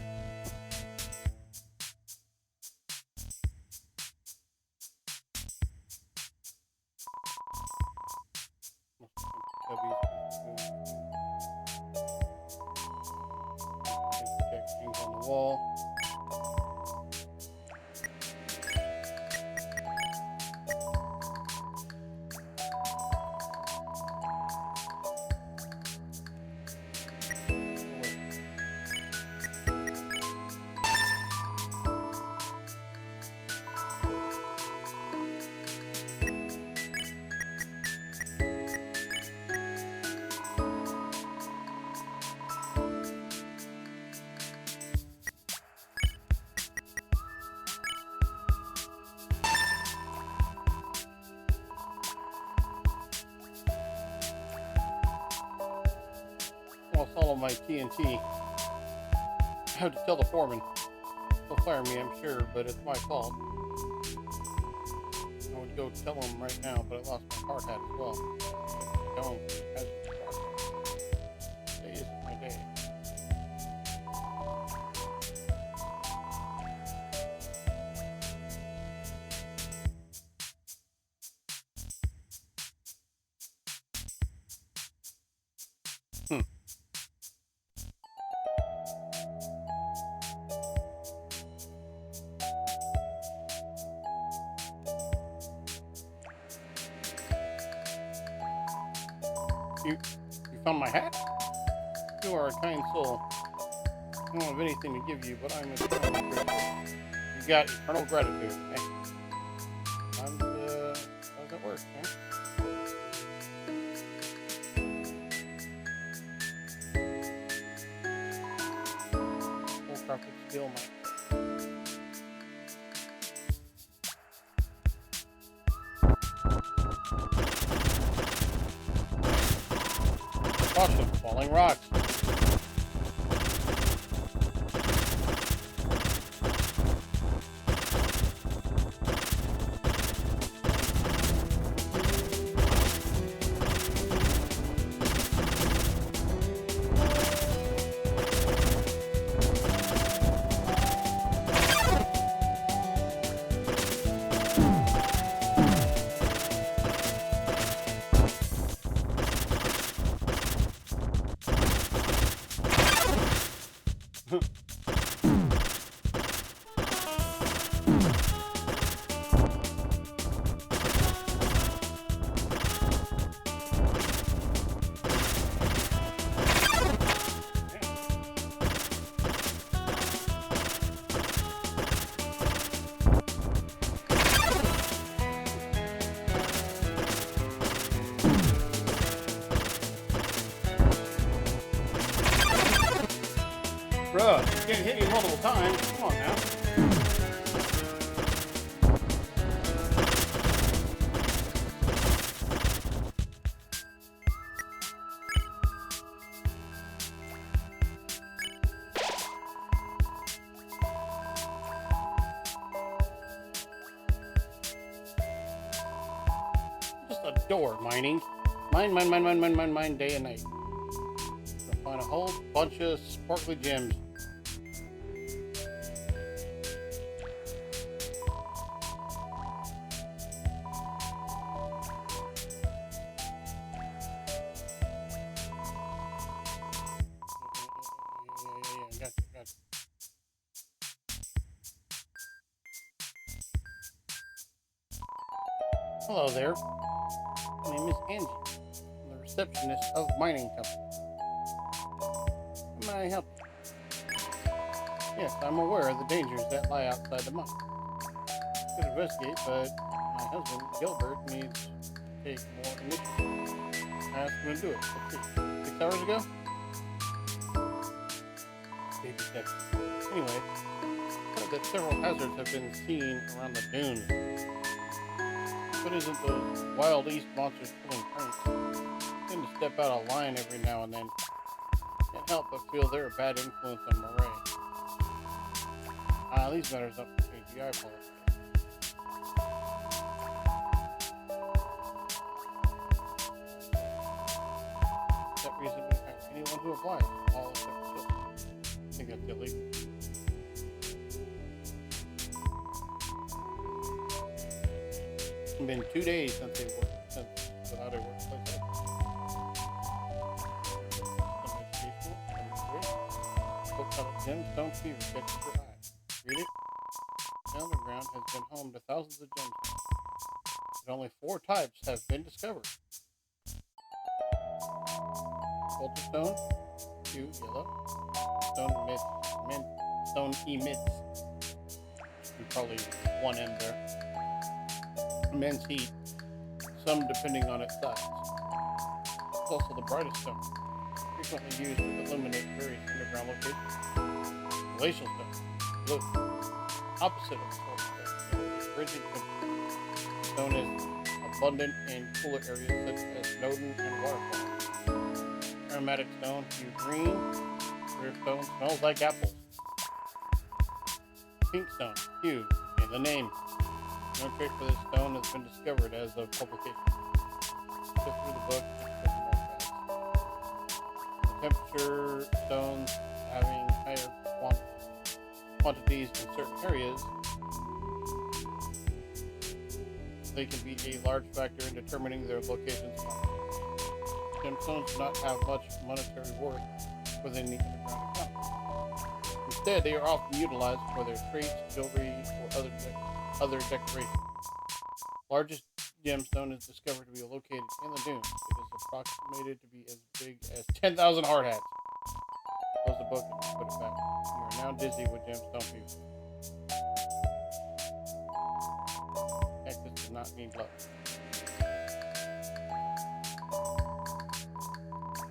Check things on the wall. of my TNT. I have to tell the foreman. He'll fire me, I'm sure, but it's my fault. I would go tell him right now, but I lost my hard hat as well. Don't. Today isn't my day. You found my hat? You are a kind soul. I don't have anything to give you, but I'm eternally grateful. You got eternal gratitude. Hey. How does that work, man? Full crafted steel might. Caution, falling rocks. Bruh, you can't hit me multiple times. Come on now. Just adore mining. Mine day and night. Gonna find a whole bunch of sparkly gems. Gotcha. Hello there. My name is Angie. I'm the receptionist of mining company. How may I help you? Yes, I'm aware of the dangers that lie outside the mine. I could investigate, but my husband, Gilbert, needs to take more initiative. I asked him to do it. Let's see. 6 hours ago? Baby steps. Anyway, I heard that several hazards have been seen around the dunes. But isn't those wild east monsters pulling pranks? They tend to step out of line every now and then. Can't help but feel they're a bad influence on Murray. These matters up for KG, I apologize. For that reason, we have anyone who applies, all except for children. I think that's illegal. It's been 2 days since without a workplace exit. Some educational, some book titled Gemstone Fever catches your eye. Read it. The underground has been home to thousands of gemstones, but only 4 types have been discovered. Ultrastone, Q, yellow. Stone emits. Probably 1 M there. Immense heat, some depending on its size. It's also the brightest stone, frequently used to illuminate various underground locations. Glacial stone, blue, opposite of solar stone, frigid temperature. Stone is abundant in cooler areas such as Snowdon and Waterfall. Aromatic stone, hue green. Rare stone, smells like apples. Pink stone, hue, and the name. No trait for this stone has been discovered as of publication. Flip through the book. The temperature stones having higher quantities in certain areas, they can be a large factor in determining their locations. Gemstones do not have much monetary worth within the underground economy. Instead, they are often utilized for their traits, jewelry, or other decorations. Largest gemstone is discovered to be located in the dunes. It is approximated to be as big as 10,000 hard hats. Close the book and put it back. You are now dizzy with gemstone people. Heck, this does not mean luck.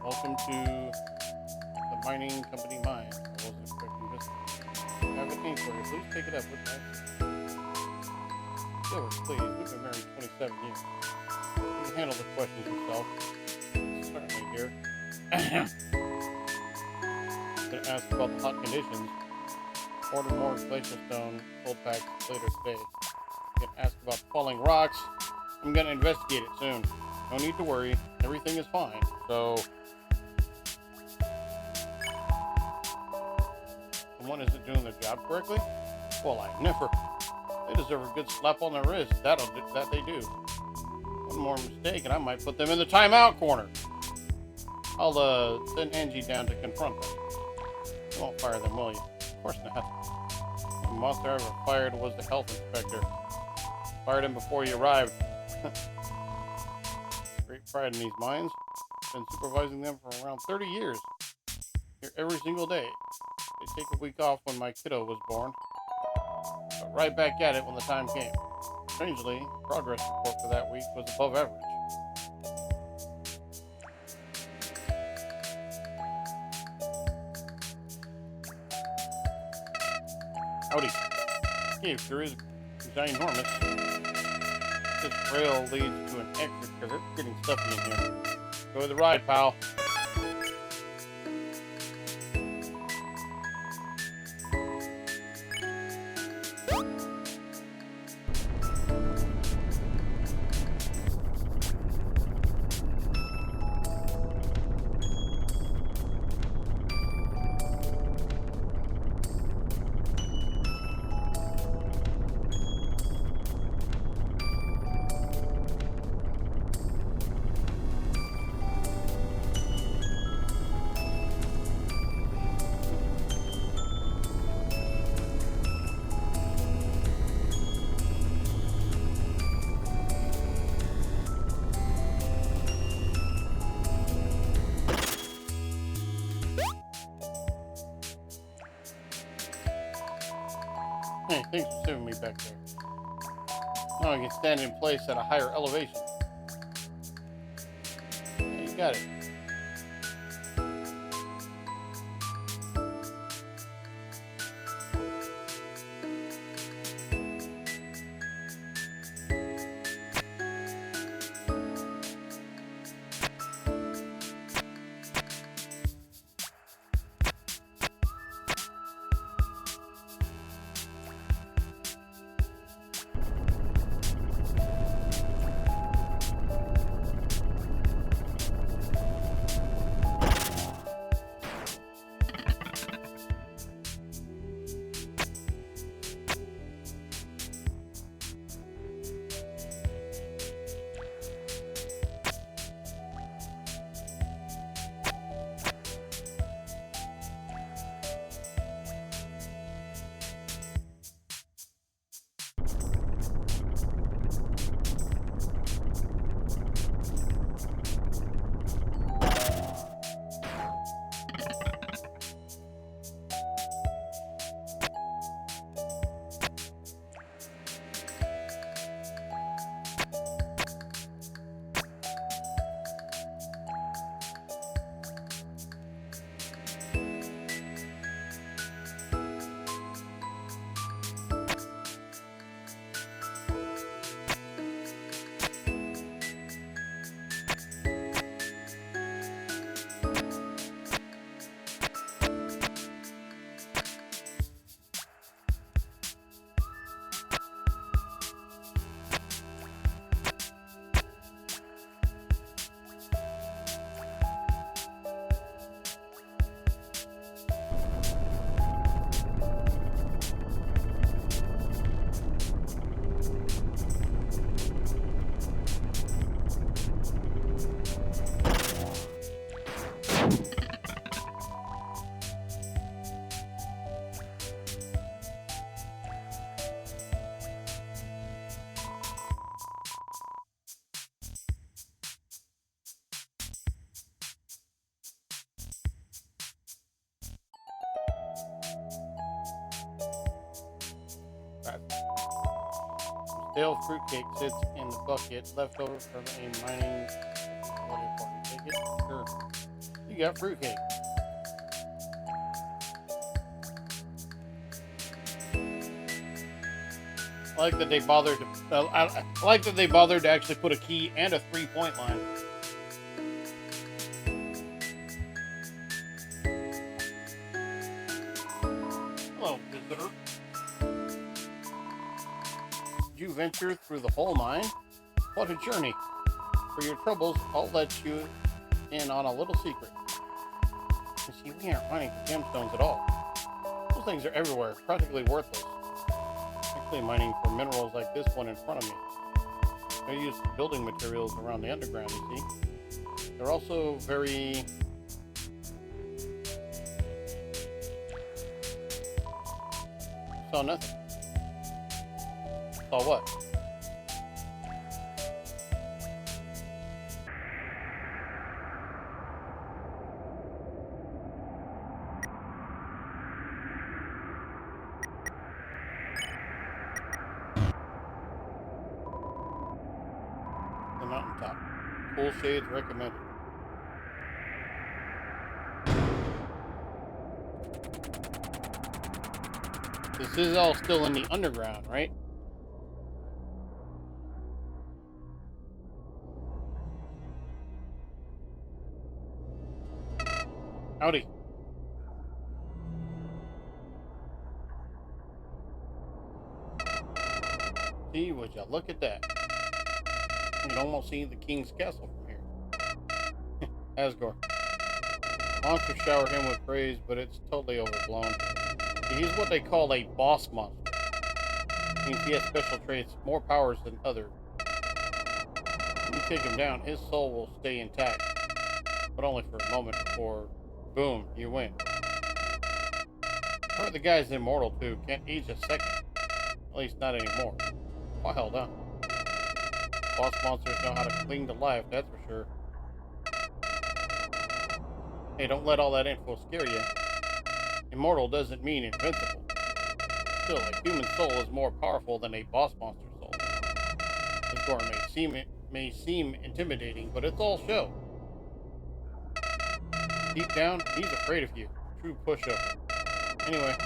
Welcome to the mining company mine. I wasn't expecting this. If you have an inquiry, please take it up with us. Silver, please. We've been married 27 years. You can handle the questions yourself. Certainly, dear. Going to ask about the hot conditions. Order more glacial stone, cold packs later today. You can ask about falling rocks. I'm going to investigate it soon. No need to worry. Everything is fine. So, someone isn't doing their job correctly? Well, I never. They deserve a good slap on the wrist. That they do. One more mistake and I might put them in the timeout corner. I'll send Angie down to confront them. You won't fire them, will you? Of course not. The monster I ever fired was the health inspector. Fired him before he arrived. Great pride in these mines. Been supervising them for around 30 years. Here every single day. They take a week off when my kiddo was born. But right back at it when the time came. Strangely, the progress report for that week was above average. Howdy. This cave sure is ginormous. This rail leads to an exit because it's getting stuffy in here. Enjoy the ride, pal. Hey, thanks for saving me back there. Now I can stand in place at a higher elevation. Yeah, you got it. scratch. Stale fruitcake sits in the bucket left over from a mining holiday party. Take it? Sure. You got fruitcake. I like that they bothered to. I like that they bothered to actually put a key and a 3-point line. Hello, visitor. Did you venture through the whole mine? What a journey! For your troubles, I'll let you in on a little secret. You see, we aren't mining for gemstones at all. Those things are everywhere, practically worthless. Actually mining for minerals like this one in front of me. They're used for building materials around the underground, you see. They're also very... Saw nothing. Saw what? The mountaintop. Cool shades recommended. This is all still in the underground, right? Howdy. See, would you look at that? You can almost see the king's castle from here. Asgore. Monsters shower him with praise, but it's totally overblown. He's what they call a boss monster. Means he has special traits, more powers than others. When you take him down, his soul will stay intact. But only for a moment before, boom, you win. I heard the guy's immortal too, can't age a second. At least not anymore. Wild, huh? Boss monsters know how to cling to life, that's for sure. Hey, don't let all that info scare you. Immortal doesn't mean invincible. Still, a human soul is more powerful than a boss monster soul. Asgore may seem intimidating, but it's all show. Deep down, he's afraid of you. True pushover. Anyway,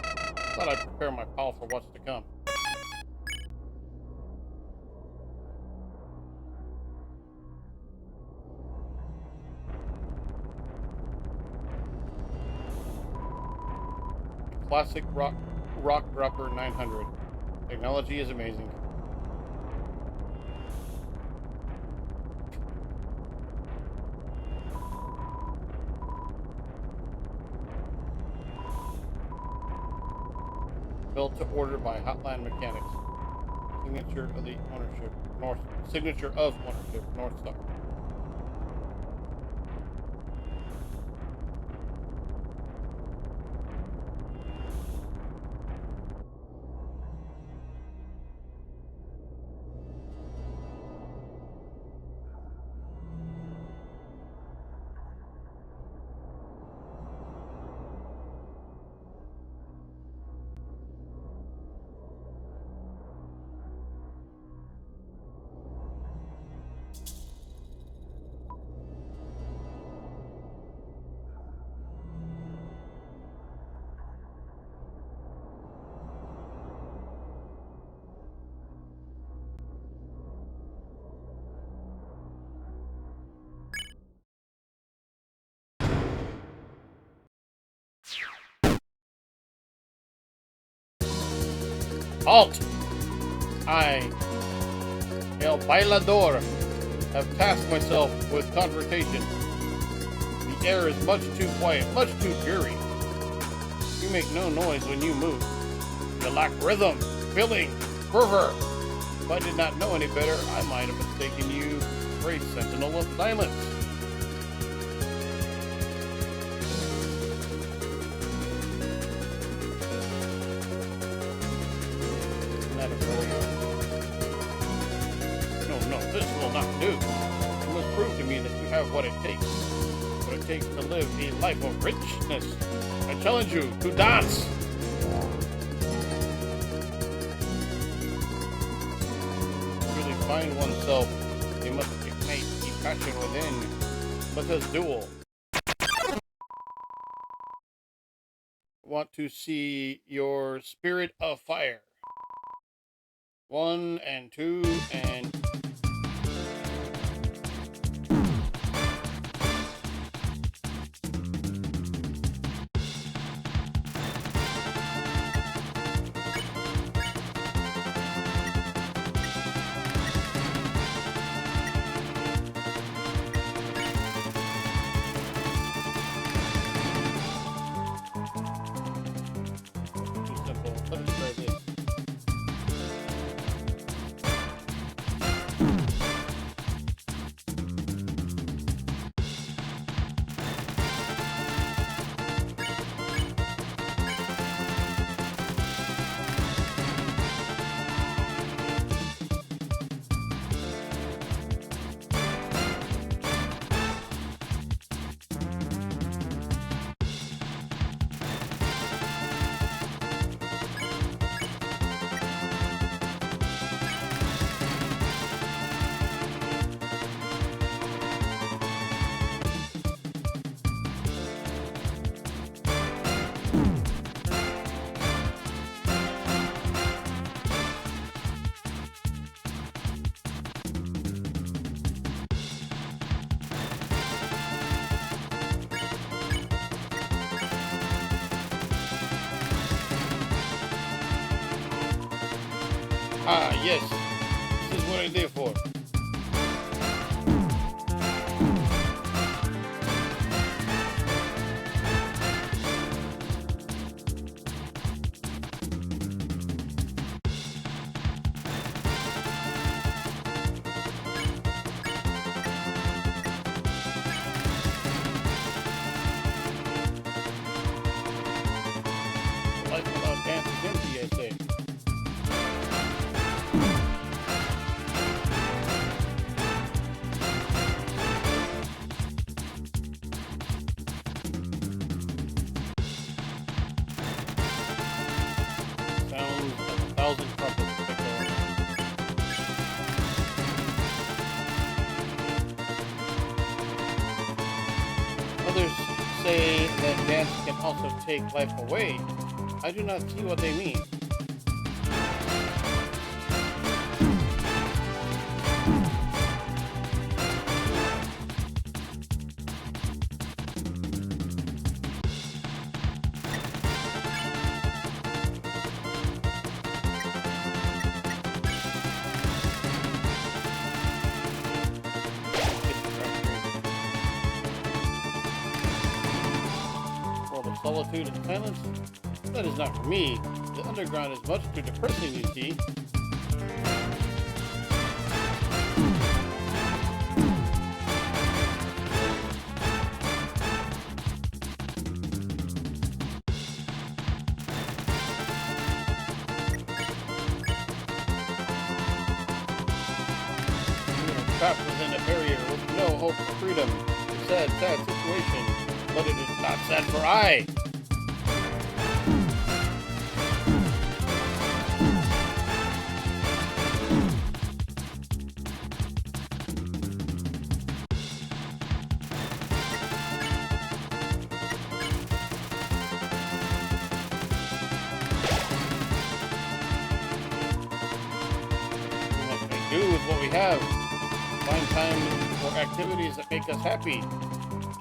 thought I'd prepare my pal for what's to come. Classic rock dropper 900. Technology is amazing. Built to order by Hotline Mechanics. Signature of ownership, North Star. Halt! I, El Bailador, have tasked myself with confrontation. The air is much too quiet, much too dreary. You make no noise when you move. You lack rhythm, feeling, fervor. If I did not know any better, I might have mistaken you for a sentinel of silence. No, this will not do. You must prove to me that you have what it takes to live a life of richness. I challenge you to dance. find oneself, they must ignite the passion within. Let us duel. Want to see your spirit of fire. 1 and 2 and... Ah, yes. This is what I live for. Life without dance is empty, I say. Others say that dance can also take life away. I do not see what they mean. Solitude and silence? That is not for me. The underground is much too depressing, you see. We are trapped within a barrier with no hope for freedom. A sad, sad situation. But it is not sad for I. We must make do with what we have. Find time for activities that make us happy.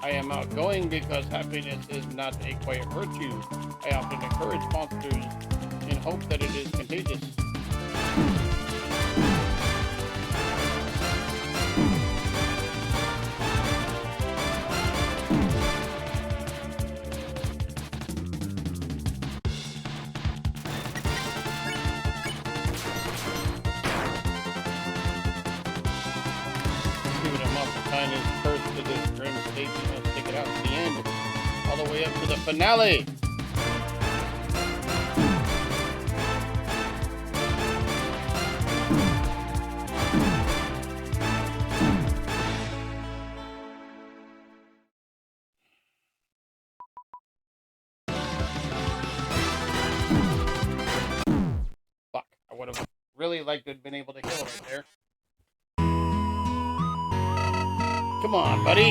I am outgoing because happiness is not a quiet virtue. I often encourage monsters in hope that it is contagious. Even a monster kind is cursed to this grim state, we must take it out to the end. All the way up to the finale! Fuck, I would have really liked to have been able to kill right there. Come on, buddy.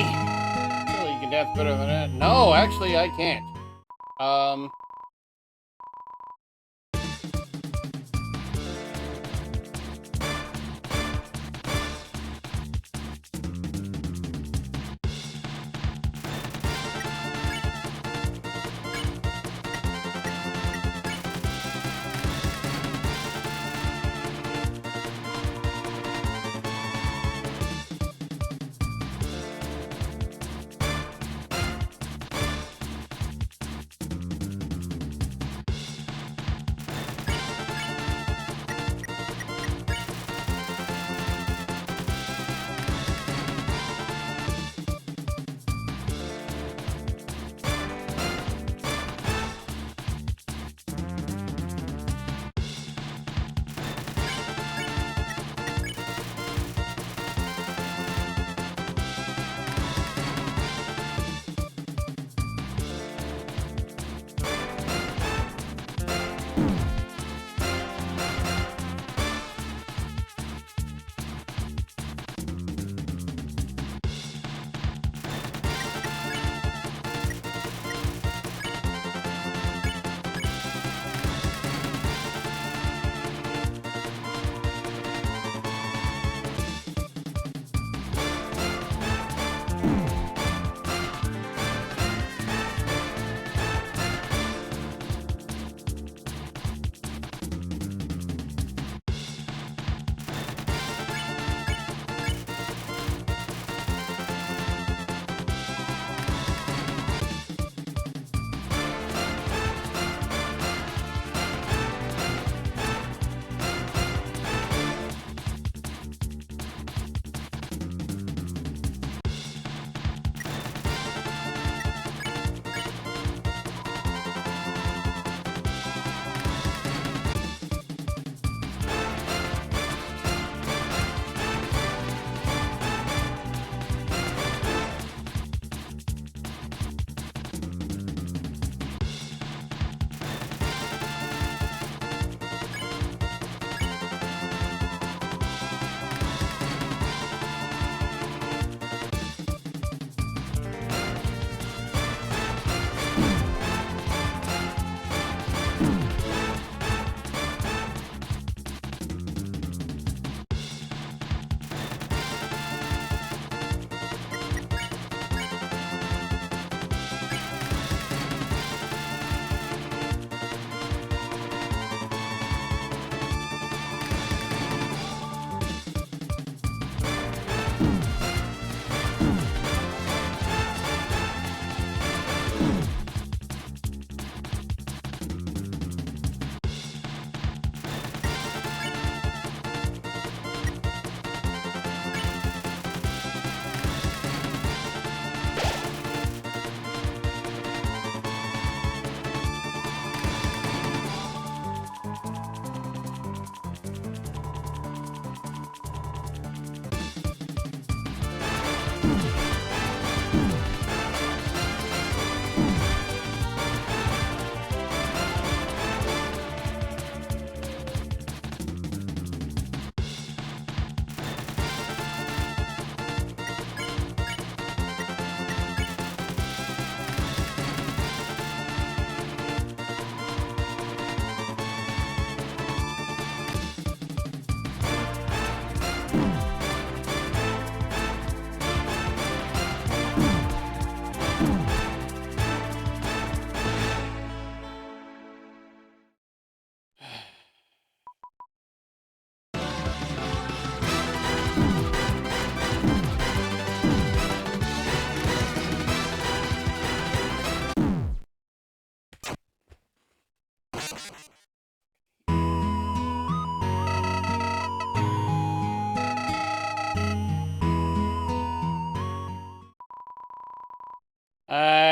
Surely you can dance better than that. No, actually, I can't.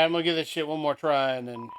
I'm gonna give this shit one more try and then.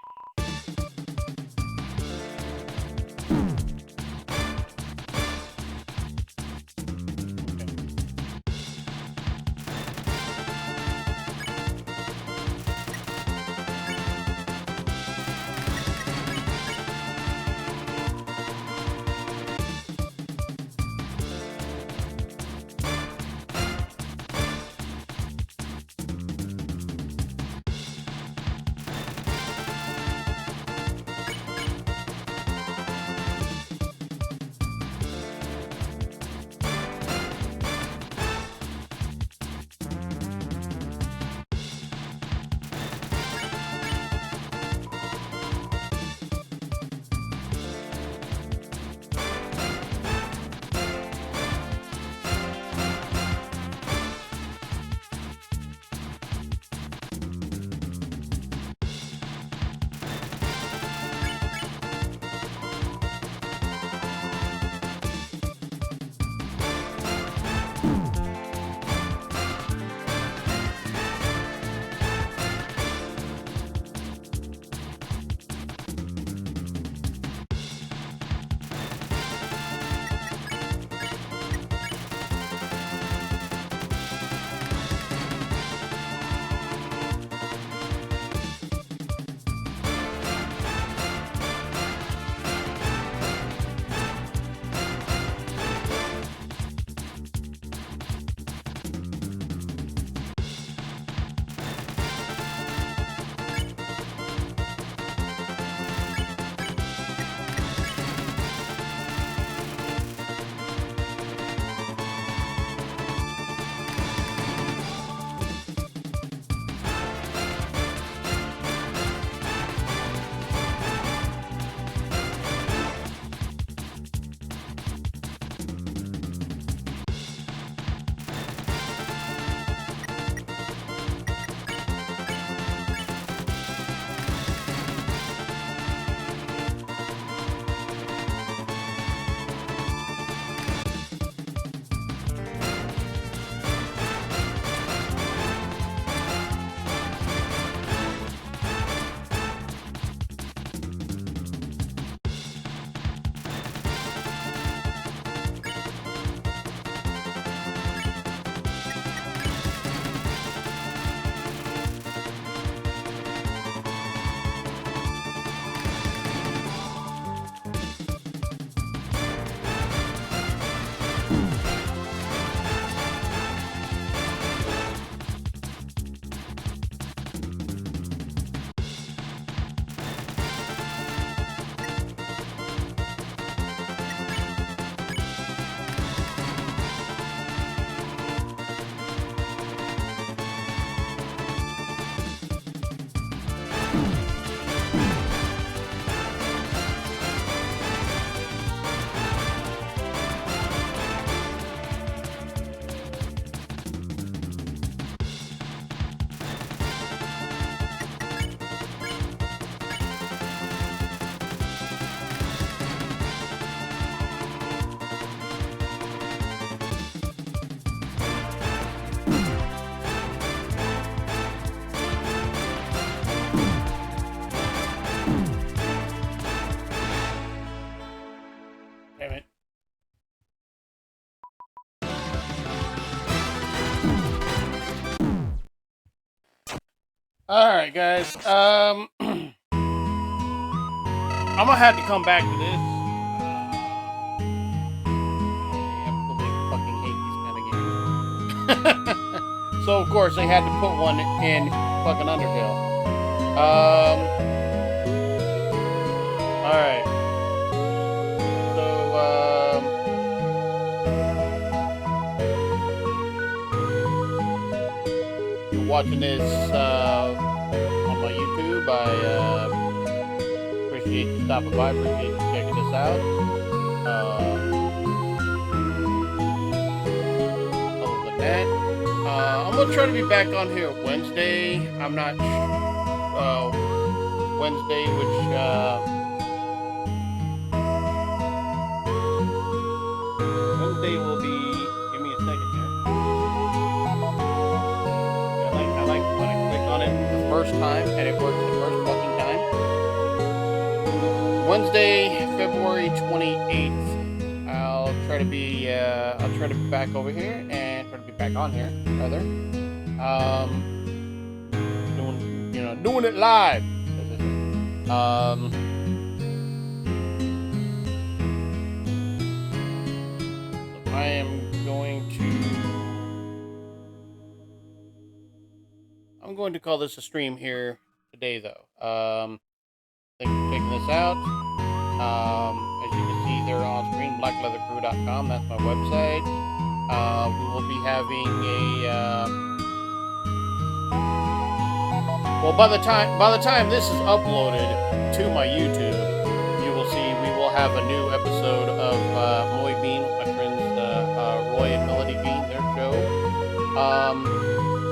Damn it. Alright, guys. I'm gonna have to come back to this. I absolutely fucking hate these kind of games. So, of course, they had to put one in fucking Undertale. Alright. Watching this on my YouTube. I appreciate you stopping by, appreciate you checking this out. Other than that, I'm gonna try to be back on here Wednesday. I'm not Wednesday, which Wednesday will be. Give me a second here. I like when I click on it the first time and it works the first fucking time. Wednesday, February 28th. I'll try to be back over here and try to be back on here, rather. Doing it live. I am going to call this a stream here today, though. Thanks for checking this out. As you can see there on screen, BLACKLEATHERKREW.com. That's my website. We will be having well, by the time this is uploaded to my YouTube, you will see we will have a new episode of Moy Bean, my friends Roy and Melody Bean, their show.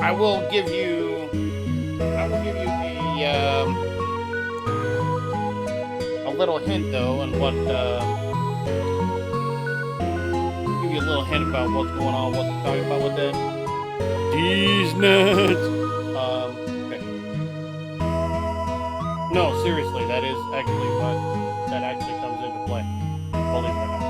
I will give you a little hint though, on what give you a little hint about what's going on, what they're talking about with that. These nuts. Okay. No, seriously, that is actually what that actually comes into play. Believe it or not.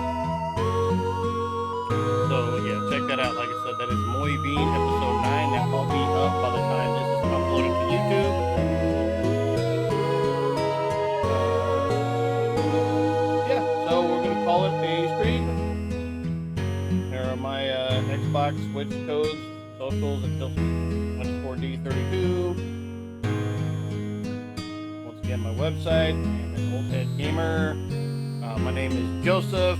So yeah, check that out. Like I said, that is Moy Bean episode 9. That will be up by the time this is uploaded to YouTube. Yeah, so we're gonna call it a stream. There are my Xbox Switch codes, socials until D32. Once again, my website. I'm an OldHead Gamer. My name is Joseph.